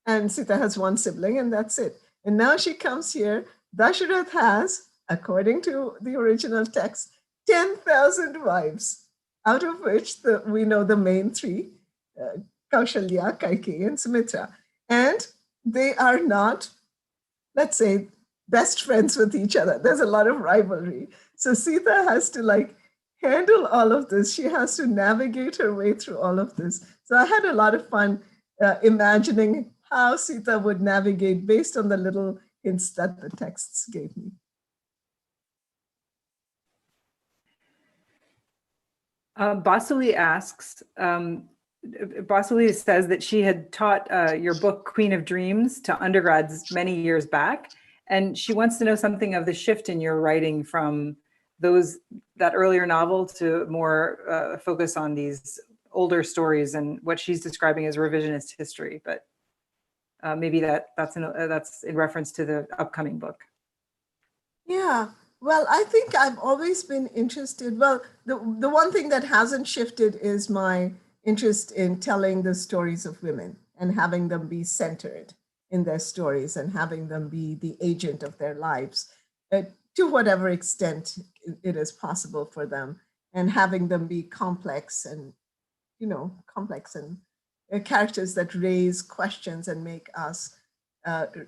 And Sita has one sibling, and that's it. And now she comes here. Dasharath has, according to the original text, 10,000 wives, out of which we know the main three, Kaushalya, Kaikeyi, and Sumitra. And they are not, let's say, best friends with each other. There's a lot of rivalry. So Sita has to handle all of this. She has to navigate her way through all of this. So I had a lot of fun imagining how Sita would navigate based on the little hints that the texts gave me. Basuli asks, Basuli says that she had taught your book, Queen of Dreams, to undergrads many years back. And she wants to know something of the shift in your writing from that earlier novel to more focus on these older stories and what she's describing as revisionist history. But maybe that's in reference to the upcoming book. Yeah, well, I think I've always been interested. Well, the one thing that hasn't shifted is my interest in telling the stories of women and having them be centered in their stories and having them be the agent of their lives to whatever extent it is possible for them, and having them be complex and characters that raise questions and make us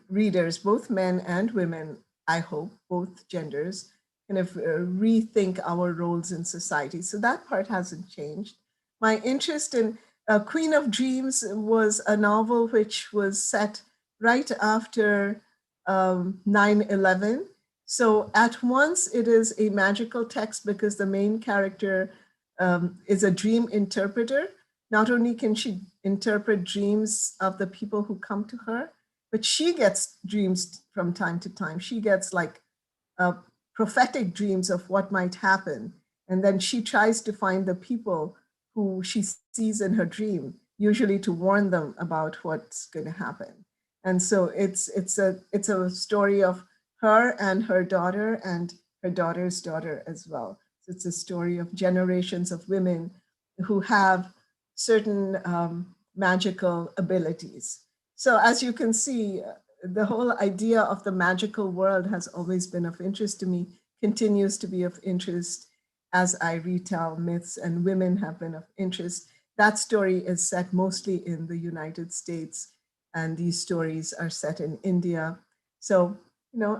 readers, both men and women, I hope, both genders, kind of rethink our roles in society. So that part hasn't changed. My interest in Queen of Dreams was a novel which was set right after 9/11. So at once it is a magical text because the main character is a dream interpreter. Not only can she interpret dreams of the people who come to her, but she gets dreams from time to time. She gets prophetic dreams of what might happen. And then she tries to find the people who she sees in her dream, usually to warn them about what's going to happen. And so it's a story of her and her daughter and her daughter's daughter as well. So it's a story of generations of women who have certain magical abilities. So as you can see, the whole idea of the magical world has always been of interest to me, continues to be of interest as I retell myths, and women have been of interest. That story is set mostly in the United States, and these stories are set in India. So,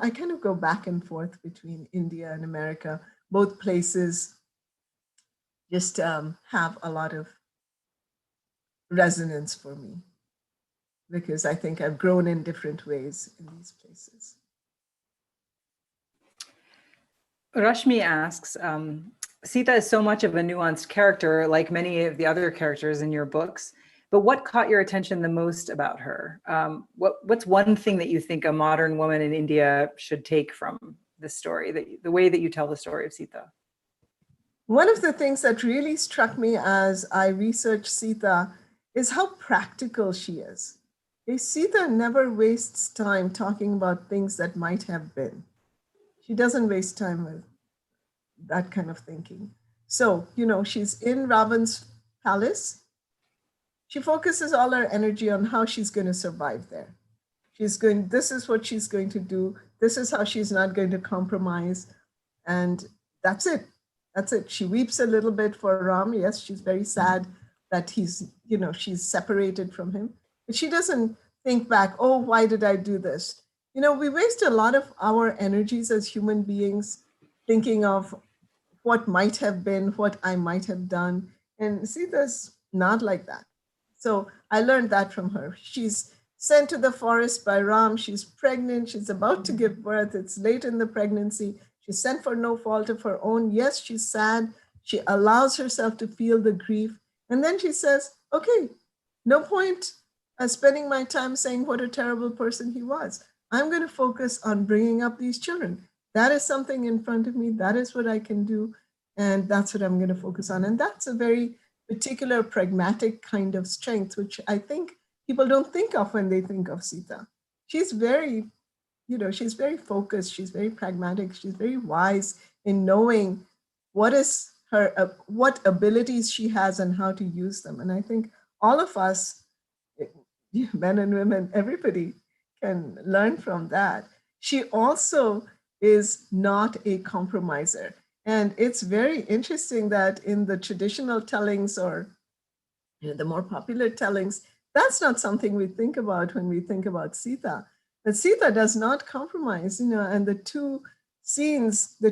I kind of go back and forth between India and America. Both places just have a lot of resonance for me, because I think I've grown in different ways in these places. Rashmi asks, Sita is so much of a nuanced character, like many of the other characters in your books. But what caught your attention the most about her? What's one thing that you think a modern woman in India should take from this story, the way that you tell the story of Sita? One of the things that really struck me as I researched Sita is how practical she is. Sita never wastes time talking about things that might have been. She doesn't waste time with that kind of thinking. So, she's in Ravan's palace. She focuses all her energy on how she's going to survive there. This is what she's going to do. This is how she's not going to compromise. And that's it. That's it. She weeps a little bit for Ram. Yes, she's very sad that she's separated from him. But she doesn't think back, oh, why did I do this? We waste a lot of our energies as human beings thinking of what might have been, what I might have done. And Sita's not like that. So I learned that from her. She's sent to the forest by Ram. She's pregnant. She's about to give birth. It's late in the pregnancy. She's sent for no fault of her own. Yes, she's sad. She allows herself to feel the grief. And then she says, okay, no point spending my time saying what a terrible person he was. I'm going to focus on bringing up these children. That is something in front of me. That is what I can do. And that's what I'm going to focus on. And that's a very particular pragmatic kind of strength, which I think people don't think of when they think of Sita. She's very, she's very focused. She's very pragmatic. She's very wise in knowing what abilities she has and how to use them. And I think all of us, men and women, everybody can learn from that. She also is not a compromiser. And it's very interesting that in the traditional tellings or the more popular tellings, that's not something we think about when we think about Sita. But Sita does not compromise, and the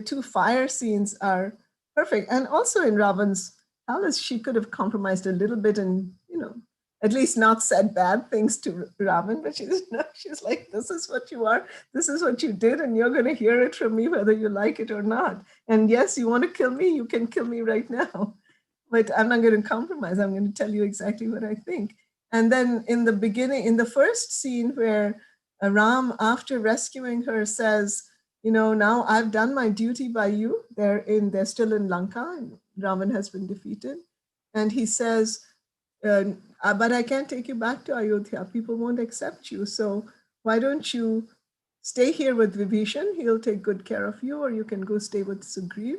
two fire scenes are perfect. And also in Ravan's palace, she could have compromised a little bit and, at least not said bad things to Ravan, but she's like, this is what you are, this is what you did, and you're going to hear it from me whether you like it or not. And yes, you want to kill me, you can kill me right now, but I'm not going to compromise. I'm going to tell you exactly what I think. And then in the beginning, in the first scene where Ram, after rescuing her, says, now I've done my duty by you. They're still in Lanka, and Ravan has been defeated. And he says, but I can't take you back to Ayodhya. People won't accept you. So why don't you stay here with Vibhishan? He'll take good care of you, or you can go stay with Sugriv.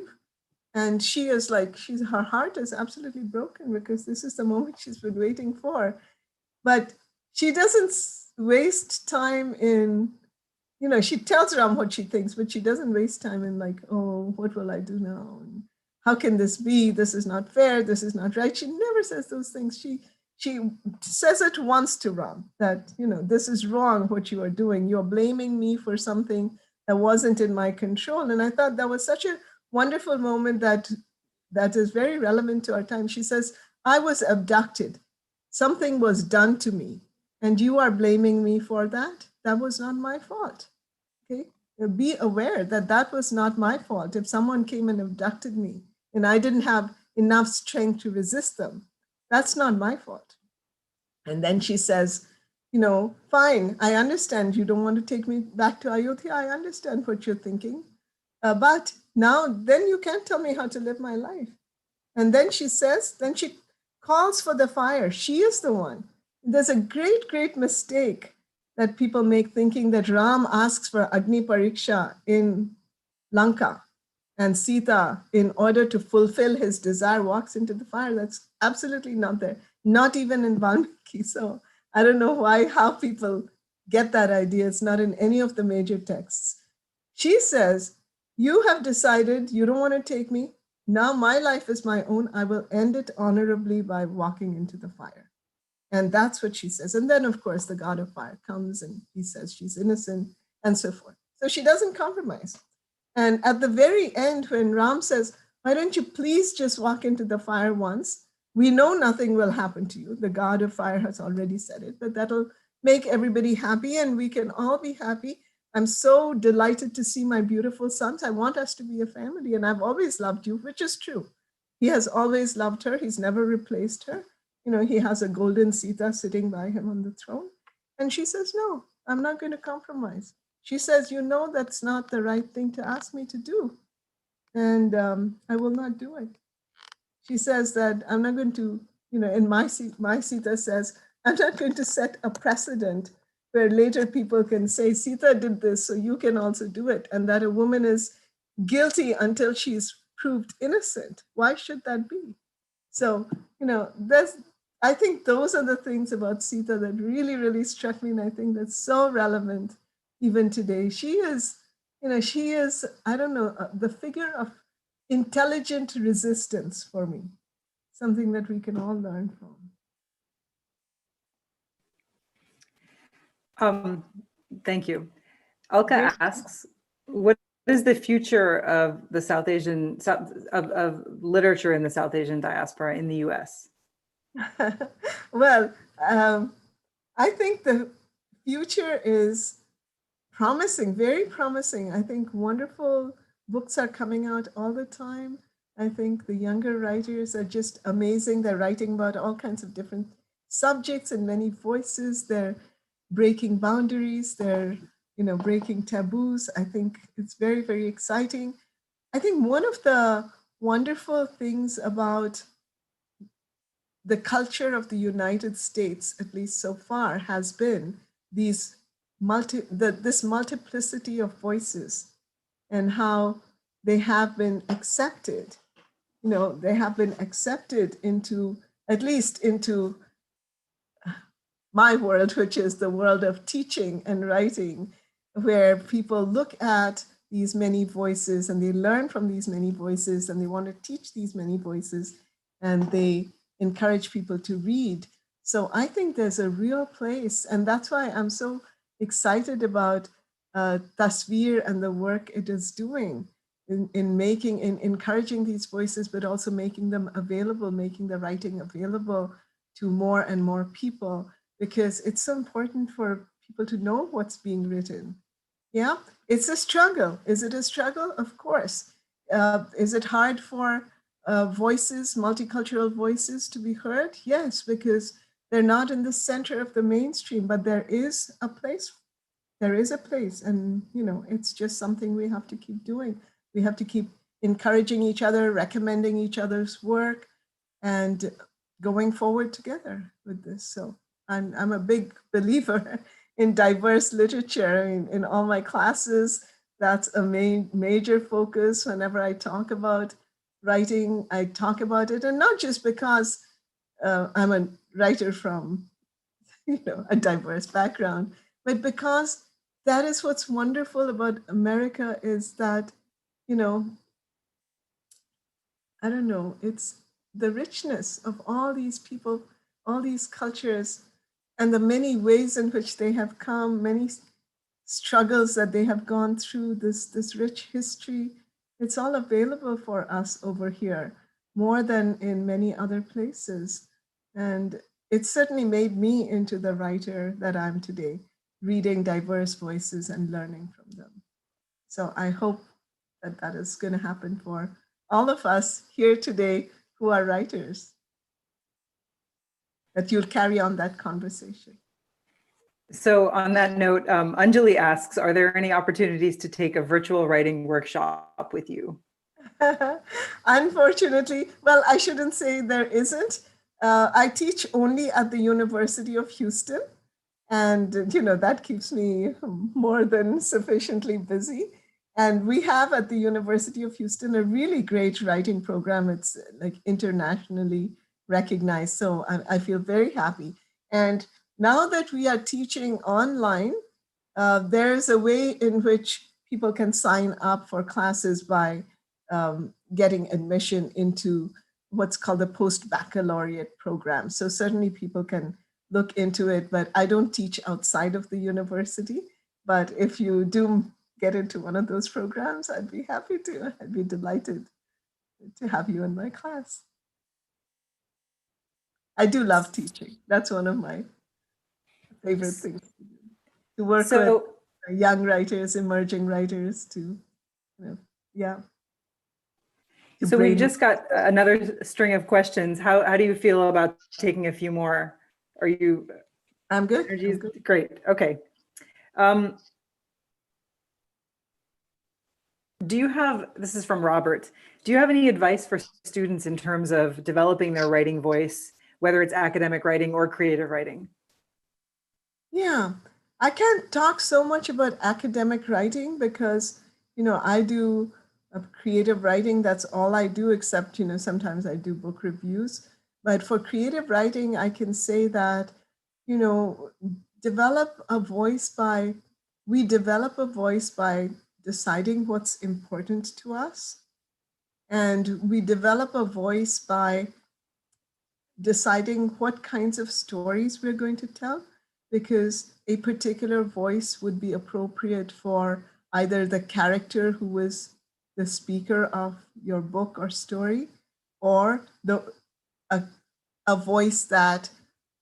And she is like, her heart is absolutely broken because this is the moment she's been waiting for. But she doesn't waste time in, she tells Ram what she thinks, but she doesn't waste time in like, oh, what will I do now? And how can this be? This is not fair. This is not right. She never says those things. She says it once to Ram that, this is wrong what you are doing. You're blaming me for something that wasn't in my control. And I thought that was such a wonderful moment that is very relevant to our time. She says, I was abducted. Something was done to me. And you are blaming me for that? That was not my fault. Okay? Be aware that that was not my fault. If someone came and abducted me and I didn't have enough strength to resist them, that's not my fault. And then she says, fine, I understand you don't want to take me back to Ayodhya. I understand what you're thinking. But then you can't tell me how to live my life. And then she calls for the fire. She is the one. There's a great, great mistake that people make thinking that Ram asks for Agni Pariksha in Lanka and Sita, in order to fulfill his desire, walks into the fire. That's absolutely not there, not even in Valmiki. So I don't know how people get that idea. It's not in any of the major texts. She says, you have decided you don't want to take me. Now my life is my own. I will end it honorably by walking into the fire. And that's what she says. And then, of course, the god of fire comes and he says she's innocent and so forth. So she doesn't compromise. And at the very end, when Ram says, why don't you please just walk into the fire once? We know nothing will happen to you. The god of fire has already said it, but that'll make everybody happy and we can all be happy. I'm so delighted to see my beautiful sons. I want us to be a family and I've always loved you, which is true. He has always loved her. He's never replaced her. he has a golden Sita sitting by him on the throne. And she says, no, I'm not going to compromise. She says, that's not the right thing to ask me to do. And I will not do it. She says that I'm not going to, in my Sita says, I'm not going to set a precedent where later people can say, Sita did this, so you can also do it. And that a woman is guilty until she's proved innocent. Why should that be? So, I think those are the things about Sita that really, really struck me. And I think that's so relevant even today. She is, I don't know, the figure of intelligent resistance for me, something that we can all learn from. Thank you. Alka asks, what is the future of the South Asian, of literature in the South Asian diaspora in the US? Well, I think the future is promising, very promising. I think wonderful books are coming out all the time. I think the younger writers are just amazing. They're writing about all kinds of different subjects and many voices. They're breaking boundaries. They're, breaking taboos. I think it's very, very exciting. I think one of the wonderful things about the culture of the United States, at least so far, has been this multiplicity of voices and how they have been accepted. They have been accepted into, at least into my world, which is the world of teaching and writing, where people look at these many voices and they learn from these many voices and they want to teach these many voices and they encourage people to read. So I think there's a real place, and that's why I'm so excited about Tasveer and the work it is doing in encouraging these voices, but also making them available, making the writing available to more and more people, because it's so important for people to know what's being written. Yeah, it's a struggle. Is it a struggle? Of course. Is it hard for voices, multicultural voices to be heard? Yes, because they're not in the center of the mainstream, but there is a place. There is a place, and it's just something we have to keep doing. We have to keep encouraging each other, recommending each other's work, and going forward together with this. So I'm a big believer in diverse literature. In all my classes, that's a major focus. Whenever I talk about writing, I talk about it, and not just because I'm a writer from a diverse background, but because that is what's wonderful about America, is that, I don't know, it's the richness of all these people, all these cultures, and the many ways in which they have come, many struggles that they have gone through, this rich history. It's all available for us over here, more than in many other places. And it certainly made me into the writer that I'm today, reading diverse voices and learning from them. So I hope that that is going to happen for all of us here today who are writers, that you'll carry on that conversation. So on that note, Anjali asks, are there any opportunities to take a virtual writing workshop with you? Unfortunately, well, I shouldn't say there isn't. I teach only at the University of Houston, and that keeps me more than sufficiently busy. And we have at the University of Houston a really great writing program. It's like internationally recognized. So I feel very happy. And now that we are teaching online, there's a way in which people can sign up for classes by getting admission into what's called the post-baccalaureate program. So certainly people can look into it, but I don't teach outside of the university. But if you do get into one of those programs, I'd be happy to. I'd be delighted to have you in my class. I do love teaching. That's one of my favorite things to do. To work with young writers, emerging writers, yeah. So we just got another string of questions. How do you feel about taking a few more? Are you? I'm good. I'm good. Great. Okay. Do you have, this is from Robert, do you have any advice for students in terms of developing their writing voice, whether it's academic writing or creative writing? Yeah, I can't talk so much about academic writing because, I do creative writing. That's all I do, except, sometimes I do book reviews. But for creative writing, I can say that, develop a voice by, we develop a voice by deciding what's important to us. And we develop a voice by deciding what kinds of stories we're going to tell, because a particular voice would be appropriate for either the character who is the speaker of your book or story, or a voice that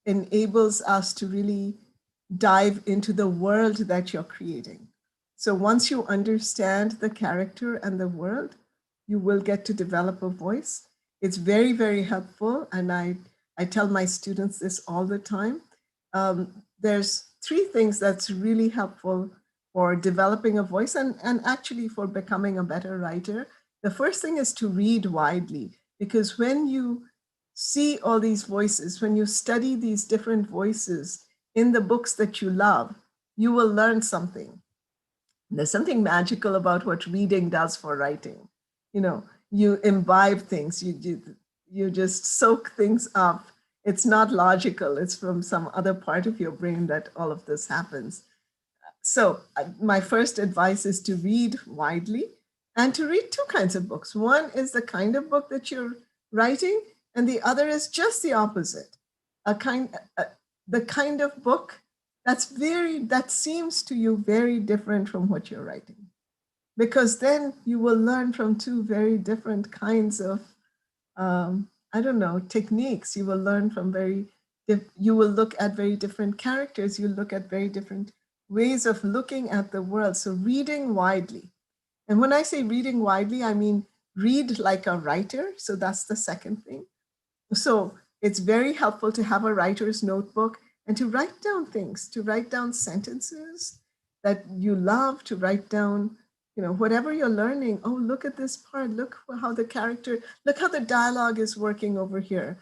enables us to really dive into the world that you're creating. So once you understand the character and the world, you will get to develop a voice. It's very, very helpful. And I tell my students this all the time. There's 3 things that's really helpful for developing a voice and actually for becoming a better writer. The first thing is to read widely, because when you see all these voices, when you study these different voices in the books that you love, you will learn something. There's something magical about what reading does for writing. You imbibe things, you just soak things up. It's not logical, it's from some other part of your brain that all of this happens. So my first advice is to read widely and to read 2 kinds of books. One is the kind of book that you're writing, and the other is just the opposite. The kind of book that seems to you very different from what you're writing, because then you will learn from 2 very different kinds of, techniques. You will learn from you will look at very different characters. You look at very different ways of looking at the world. So reading widely. And when I say reading widely, I mean read like a writer. So that's the second thing. So it's very helpful to have a writer's notebook and to write down things, to write down sentences that you love, to write down, whatever you're learning. Oh, look at this part. Look how the dialogue is working over here.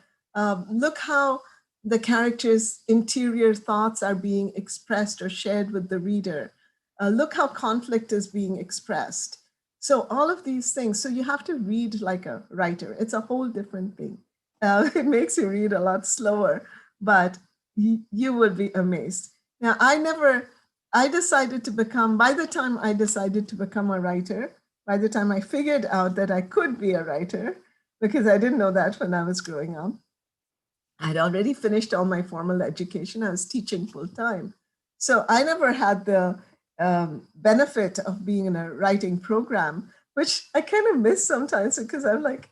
Look how the character's interior thoughts are being expressed or shared with the reader. Look how conflict is being expressed. So all of these things. So you have to read like a writer. It's a whole different thing. It makes you read a lot slower, but you would be amazed. Now, by the time I decided to become a writer, by the time I figured out that I could be a writer, because I didn't know that when I was growing up, I'd already finished all my formal education. I was teaching full time. So I never had the benefit of being in a writing program, which I kind of miss sometimes, because I'm like,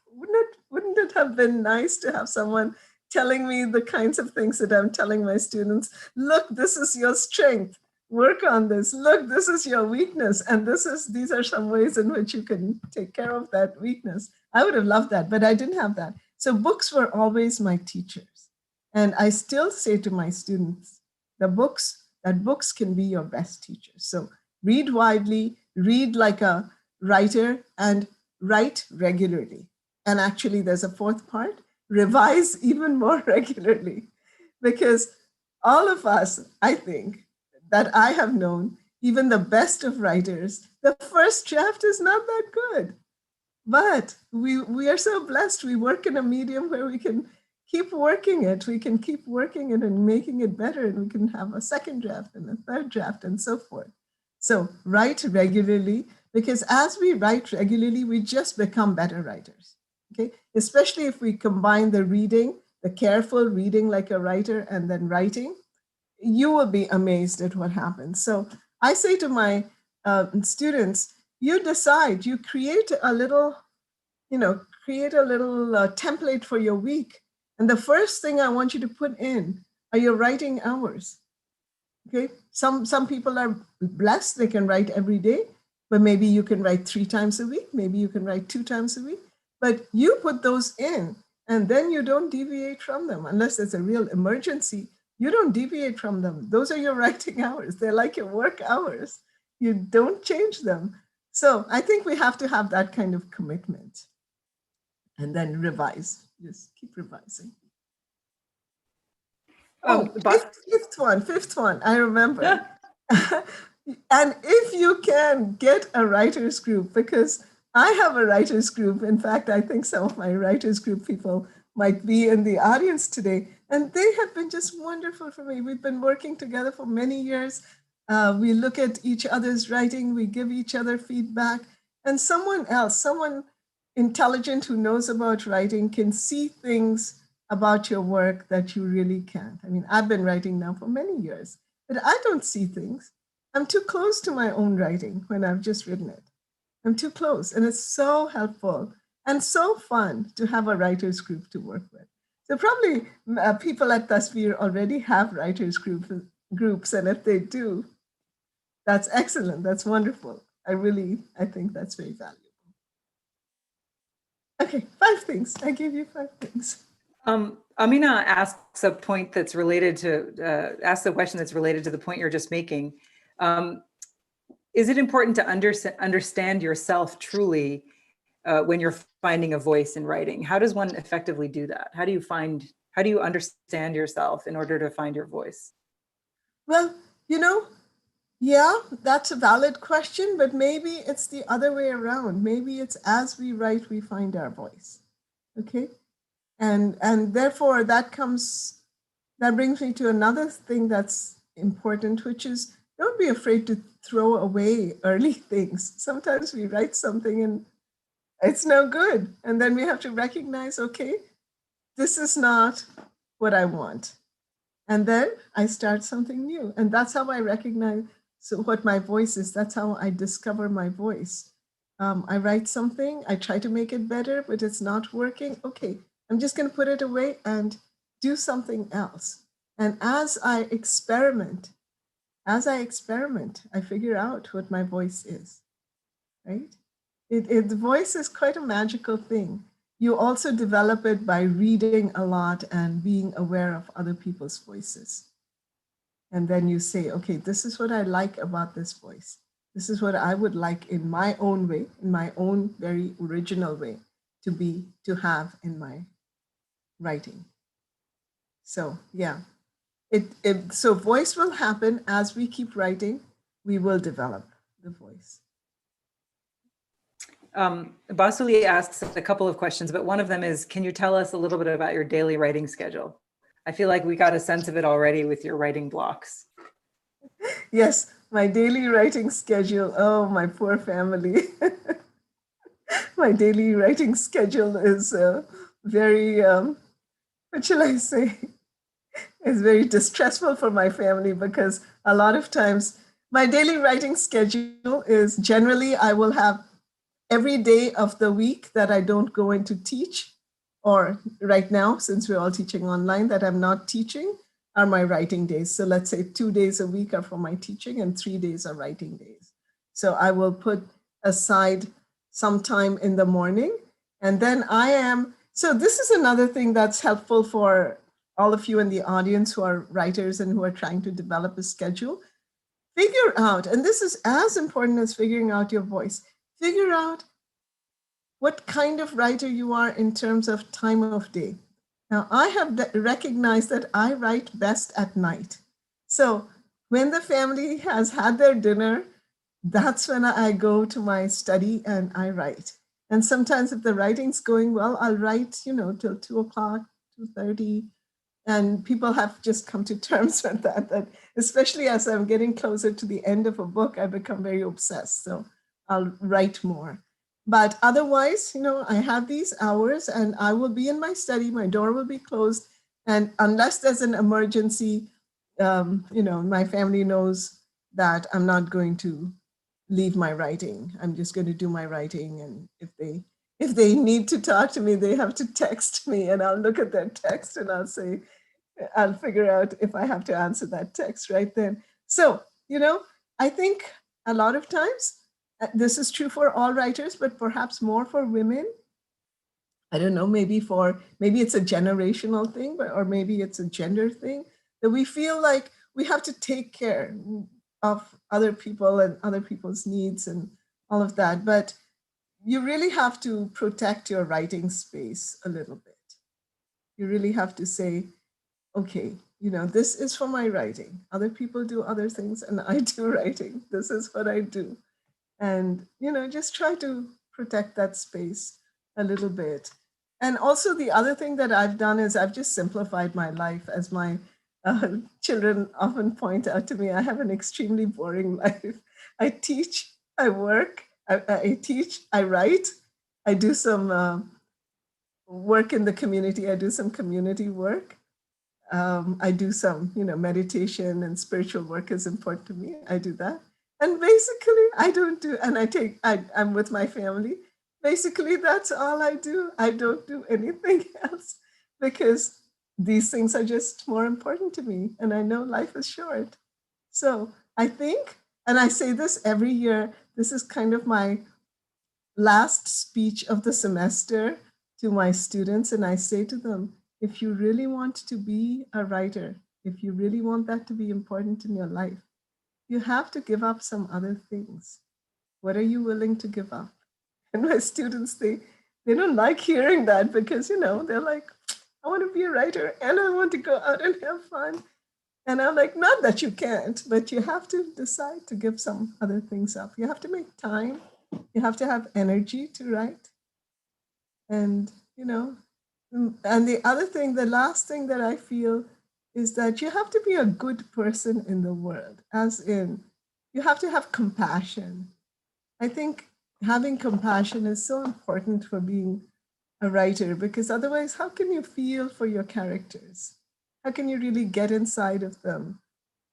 wouldn't it have been nice to have someone telling me the kinds of things that I'm telling my students? Look, this is your strength. Work on this. Look, this is your weakness. And these are some ways in which you can take care of that weakness. I would have loved that, but I didn't have that. So books were always my teachers. And I still say to my students, that books can be your best teachers. So read widely, read like a writer, and write regularly. And actually, there's a 4th part, revise even more regularly. Because all of us, I think, that I have known, even the best of writers, the first draft is not that good. But we are so blessed. We work in a medium where we can keep working it. We can keep working it and making it better. And we can have a 2nd draft and a 3rd draft and so forth. So write regularly, because as we write regularly, we just become better writers. Okay, especially if we combine the reading, the careful reading like a writer, and then writing, you will be amazed at what happens. So I say to my students, you decide, you create a little template for your week. And the first thing I want you to put in are your writing hours. Okay, some people are blessed, they can write every day, but maybe you can write 3 times a week, maybe you can write 2 times a week. but you put those in and then you don't deviate from them unless there's a real emergency. You don't deviate from them. Those are your writing hours. They're like your work hours. You don't change them. So I think we have to have that kind of commitment and then revise. Just keep revising. Fifth one, I remember. And if you can get a writers group, because I have a writers group. In fact, I think some of my writers group people might be in the audience today, and they have been just wonderful for me. We've been working together for many years. We look at each other's writing, we give each other feedback, and someone else, someone intelligent who knows about writing can see things about your work that you really can't. I mean, I've been writing now for many years, but I don't see things. I'm too close to my own writing when I've just written it. I'm too close, and it's so helpful and so fun to have a writers group to work with. So probably people at Tasveer already have writers groups, and if they do, that's excellent. That's wonderful. I think that's very valuable. Okay, 5 things. I gave you 5 things. Amina asks a point that's related to, asks a question that's related to the point you're just making. Is it important to understand yourself truly when you're finding a voice in writing? How does one effectively do that? How do you understand yourself in order to find your voice? Well, yeah, that's a valid question, but maybe it's the other way around. Maybe it's as we write, we find our voice. Okay. And therefore that brings me to another thing that's important, which is don't be afraid to throw away early things. Sometimes we write something and it's no good. And then we have to recognize, okay, this is not what I want. And then I start something new. And that's how I recognize what my voice is. That's how I discover my voice. I write something, I try to make it better, but it's not working. Okay, I'm just going to put it away and do something else. And as I experiment, I figure out what my voice is, right? The voice is quite a magical thing. You also develop it by reading a lot and being aware of other people's voices. And then you say, okay, this is what I like about this voice. This is what I would like in my own way, in my own very original way to have in my writing. So yeah, so voice will happen as we keep writing. We will develop the voice. Basuli asks a couple of questions, but one of them is, can you tell us a little bit about your daily writing schedule? I feel like we got a sense of it already with your writing blocks. Yes, my daily writing schedule. Oh, my poor family. My daily writing schedule is very, what shall I say? It's very distressful for my family because a lot of times my daily writing schedule is generally I will have every day of the week that I don't go into teach, or right now, since we're all teaching online, that I'm not teaching, are my writing days. So let's say 2 days a week are for my teaching and 3 days are writing days. So I will put aside some time in the morning, and then so this is another thing that's helpful for all of you in the audience who are writers and who are trying to develop a schedule. Figure out, and this is as important as figuring out your voice, figure out what kind of writer you are in terms of time of day. Now, I have recognized that I write best at night. So when the family has had their dinner, that's when I go to my study and I write. And sometimes if the writing's going well, I'll write, till 2 o'clock, 2:30. And people have just come to terms with that especially as I'm getting closer to the end of a book, I become very obsessed. So I'll write more. But otherwise, I have these hours and I will be in my study, my door will be closed. And unless there's an emergency, my family knows that I'm not going to leave my writing. I'm just going to do my writing. And if they need to talk to me, they have to text me and I'll look at their text and I'll figure out if I have to answer that text right then. So, I think a lot of times, this is true for all writers, but perhaps more for women. I don't know, maybe it's a generational thing, or maybe it's a gender thing, that we feel like we have to take care of other people and other people's needs and all of that. But you really have to protect your writing space a little bit. You really have to say, okay, this is for my writing. Other people do other things and I do writing. This is what I do. And, just try to protect that space a little bit. And also the other thing that I've done is I've just simplified my life. As my children often point out to me, I have an extremely boring life. I teach, I work, I teach, I write, I do some work in the community. I do some community work. I do some, meditation and spiritual work is important to me. I do that. And basically I don't do, and I'm with my family. Basically, that's all I do. I don't do anything else because these things are just more important to me. And I know life is short. So I think, and I say this every year, this is kind of my last speech of the semester to my students. And I say to them, if you really want to be a writer, if you really want that to be important in your life, you have to give up some other things. What are you willing to give up? And my students, they don't like hearing that because, they're like, I want to be a writer and I want to go out and have fun. And I'm like, not that you can't, but you have to decide to give some other things up. You have to make time. You have to have energy to write. And, and the other thing, the last thing that I feel is that you have to be a good person in the world, as in you have to have compassion. I think having compassion is so important for being a writer, because otherwise, how can you feel for your characters? How can you really get inside of them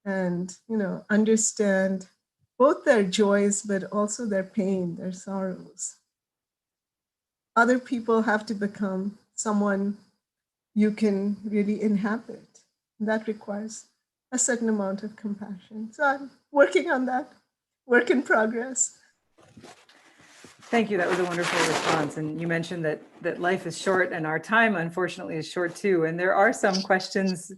and, understand both their joys, but also their pain, their sorrows? Other people have to become someone you can really inhabit. That requires a certain amount of compassion. So I'm working on that, work in progress. Thank you. That was a wonderful response. And you mentioned that life is short and our time, unfortunately, is short too. And there are some questions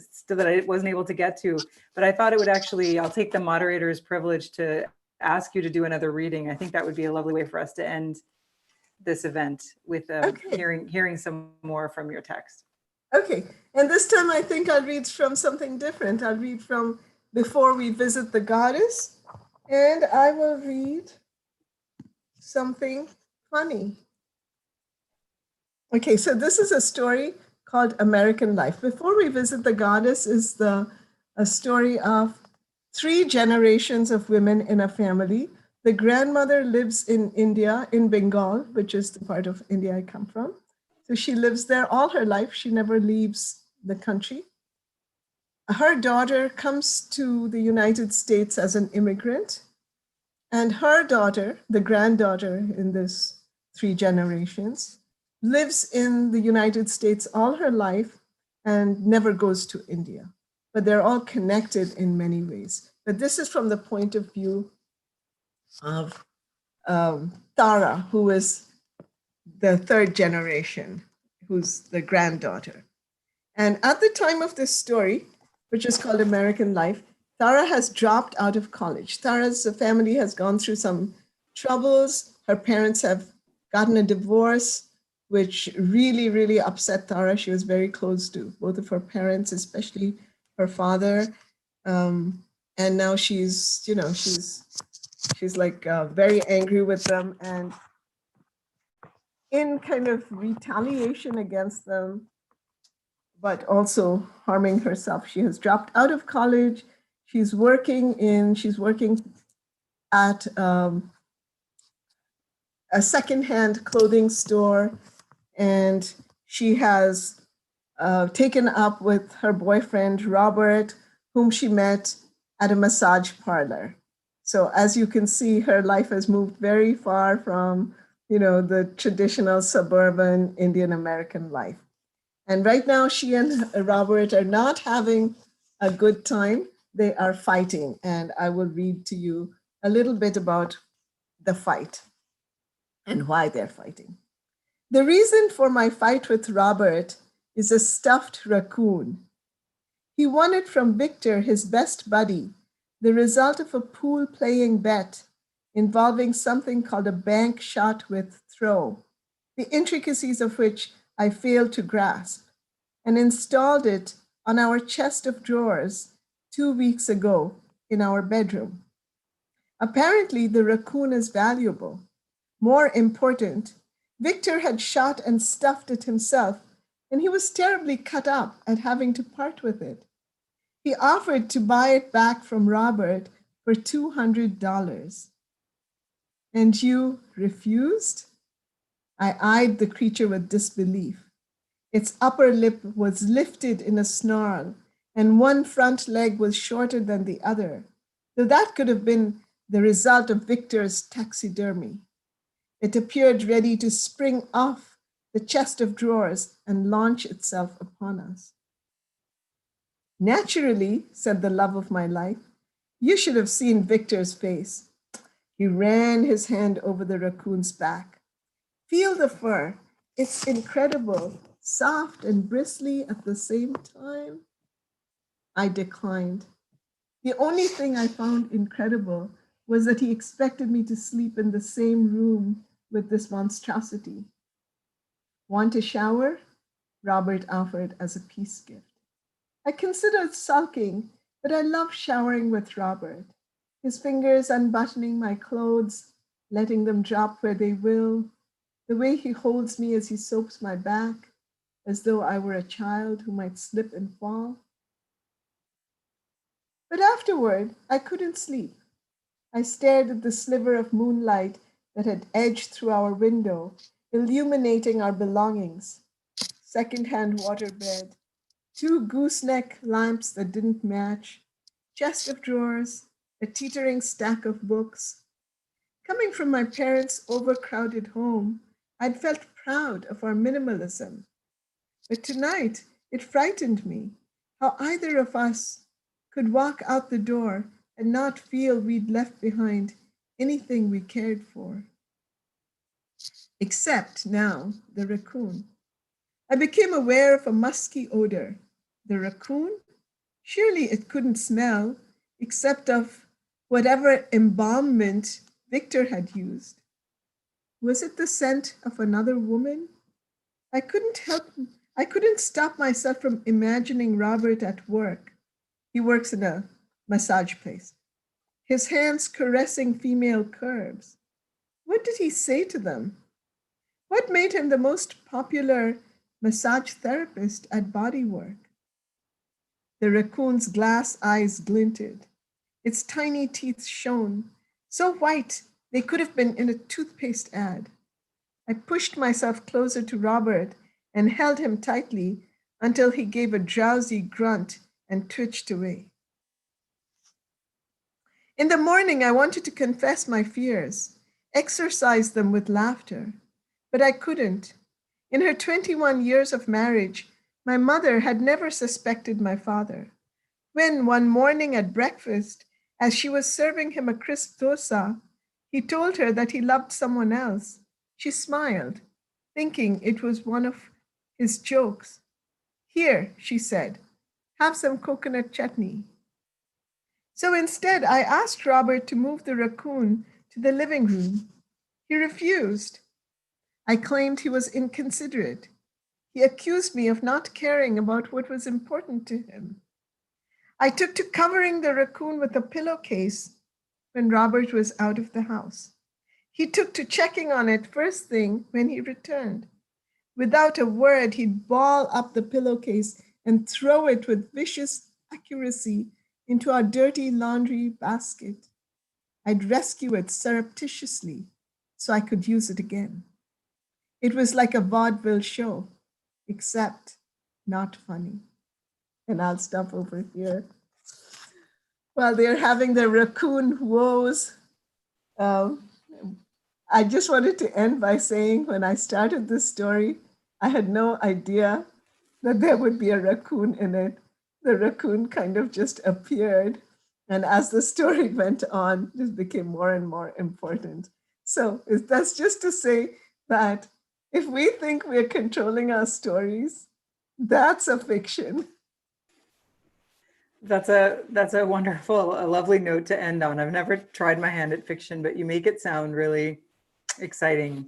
still that I wasn't able to get to, but I thought it would actually, I'll take the moderator's privilege to ask you to do another reading. I think that would be a lovely way for us to end this event with hearing some more from your text. Okay, and this time I think I'll read from something different. I'll read from Before We Visit the Goddess, and I will read something funny. Okay, so this is a story called American Life. Before We Visit the Goddess is a story of 3 generations of women in a family. The grandmother lives in India, in Bengal, which is the part of India I come from. So she lives there all her life. She never leaves the country. Her daughter comes to the United States as an immigrant. And her daughter, the granddaughter in this 3 generations, lives in the United States all her life and never goes to India. But they're all connected in many ways. But this is from the point of view of Tara, who is the 3rd generation, who's the granddaughter. And at the time of this story, which is called American Life, Tara has dropped out of college. Tara's family has gone through some troubles. Her parents have gotten a divorce, which really, really upset Tara. She was very close to both of her parents, especially her father. And now she's like very angry with them. And in kind of retaliation against them, but also harming herself, she has dropped out of college. She's working at a secondhand clothing store, and she has taken up with her boyfriend, Robert, whom she met at a massage parlor. So as you can see, her life has moved very far from, the traditional suburban Indian American life. And right now, she and Robert are not having a good time. They are fighting. And I will read to you a little bit about the fight and why they're fighting. The reason for my fight with Robert is a stuffed raccoon. He won it from Victor, his best buddy, the result of a pool playing bet involving something called a bank shot with throw, the intricacies of which I failed to grasp, and installed it on our chest of drawers 2 weeks ago in our bedroom. Apparently, the raccoon is valuable. More important, Victor had shot and stuffed it himself, and he was terribly cut up at having to part with it. He offered to buy it back from Robert for $200. And you refused? I eyed the creature with disbelief. Its upper lip was lifted in a snarl, and one front leg was shorter than the other, though that could have been the result of Victor's taxidermy. It appeared ready to spring off the chest of drawers and launch itself upon us. Naturally, said the love of my life, you should have seen Victor's face. He ran his hand over the raccoon's back. Feel the fur. It's incredible, soft and bristly at the same time. I declined. The only thing I found incredible was that he expected me to sleep in the same room with this monstrosity. Want a shower? Robert offered as a peace gift. I considered sulking, but I love showering with Robert. His fingers unbuttoning my clothes, letting them drop where they will, the way he holds me as he soaps my back, as though I were a child who might slip and fall. But afterward, I couldn't sleep. I stared at the sliver of moonlight that had edged through our window, illuminating our belongings. Secondhand waterbed, 2 gooseneck lamps that didn't match, chest of drawers, a teetering stack of books. Coming from my parents' overcrowded home, I'd felt proud of our minimalism. But tonight, it frightened me how either of us could walk out the door and not feel we'd left behind anything we cared for. Except now, the raccoon. I became aware of a musky odor. The raccoon? Surely it couldn't smell, except of whatever embalmment Victor had used. Was it the scent of another woman? I couldn't stop myself from imagining Robert at work. He works in a massage place. His hands caressing female curves. What did he say to them? What made him the most popular massage therapist at Bodywork? The raccoon's glass eyes glinted. Its tiny teeth shone, so white they could have been in a toothpaste ad. I pushed myself closer to Robert and held him tightly until he gave a drowsy grunt and twitched away. In the morning, I wanted to confess my fears, exorcise them with laughter, but I couldn't. In her 21 years of marriage, my mother had never suspected my father. When one morning at breakfast, as she was serving him a crisp dosa, he told her that he loved someone else, she smiled, thinking it was one of his jokes. Here, she said, have some coconut chutney. So instead, I asked Robert to move the raccoon to the living room. He refused. I claimed he was inconsiderate. He accused me of not caring about what was important to him. I took to covering the raccoon with a pillowcase when Robert was out of the house. He took to checking on it first thing when he returned. Without a word, he'd ball up the pillowcase and throw it with vicious accuracy into our dirty laundry basket. I'd rescue it surreptitiously so I could use it again. It was like a vaudeville show, except not funny. And I'll stop over here. While they're having their raccoon woes, I just wanted to end by saying when I started this story, I had no idea that there would be a raccoon in it. The raccoon kind of just appeared. And as the story went on, it became more and more important. So that's just to say that if we think we're controlling our stories, that's a fiction. That's a wonderful, a lovely note to end on. I've never tried my hand at fiction, but you make it sound really exciting.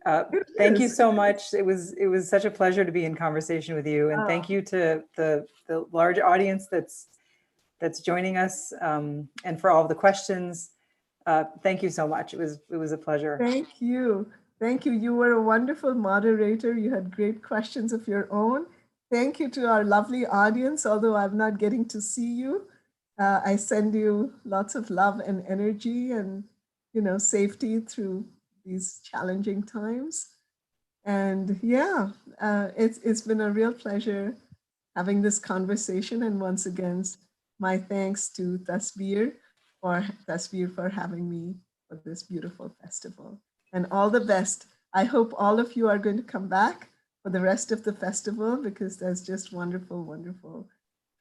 Thank you so much. It was such a pleasure to be in conversation with you, and thank you to the large audience that's joining us, and for all of the questions. Thank you so much. It was a pleasure. Thank you. Thank you. You were a wonderful moderator. You had great questions of your own. Thank you to our lovely audience, although I'm not getting to see you. I send you lots of love and energy and, safety through these challenging times. And yeah, it's been a real pleasure having this conversation. And once again, my thanks to Tasveer for having me for this beautiful festival. And all the best. I hope all of you are going to come back for the rest of the festival, because there's just wonderful, wonderful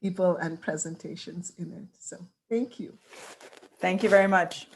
people and presentations in it. So thank you. Thank you very much.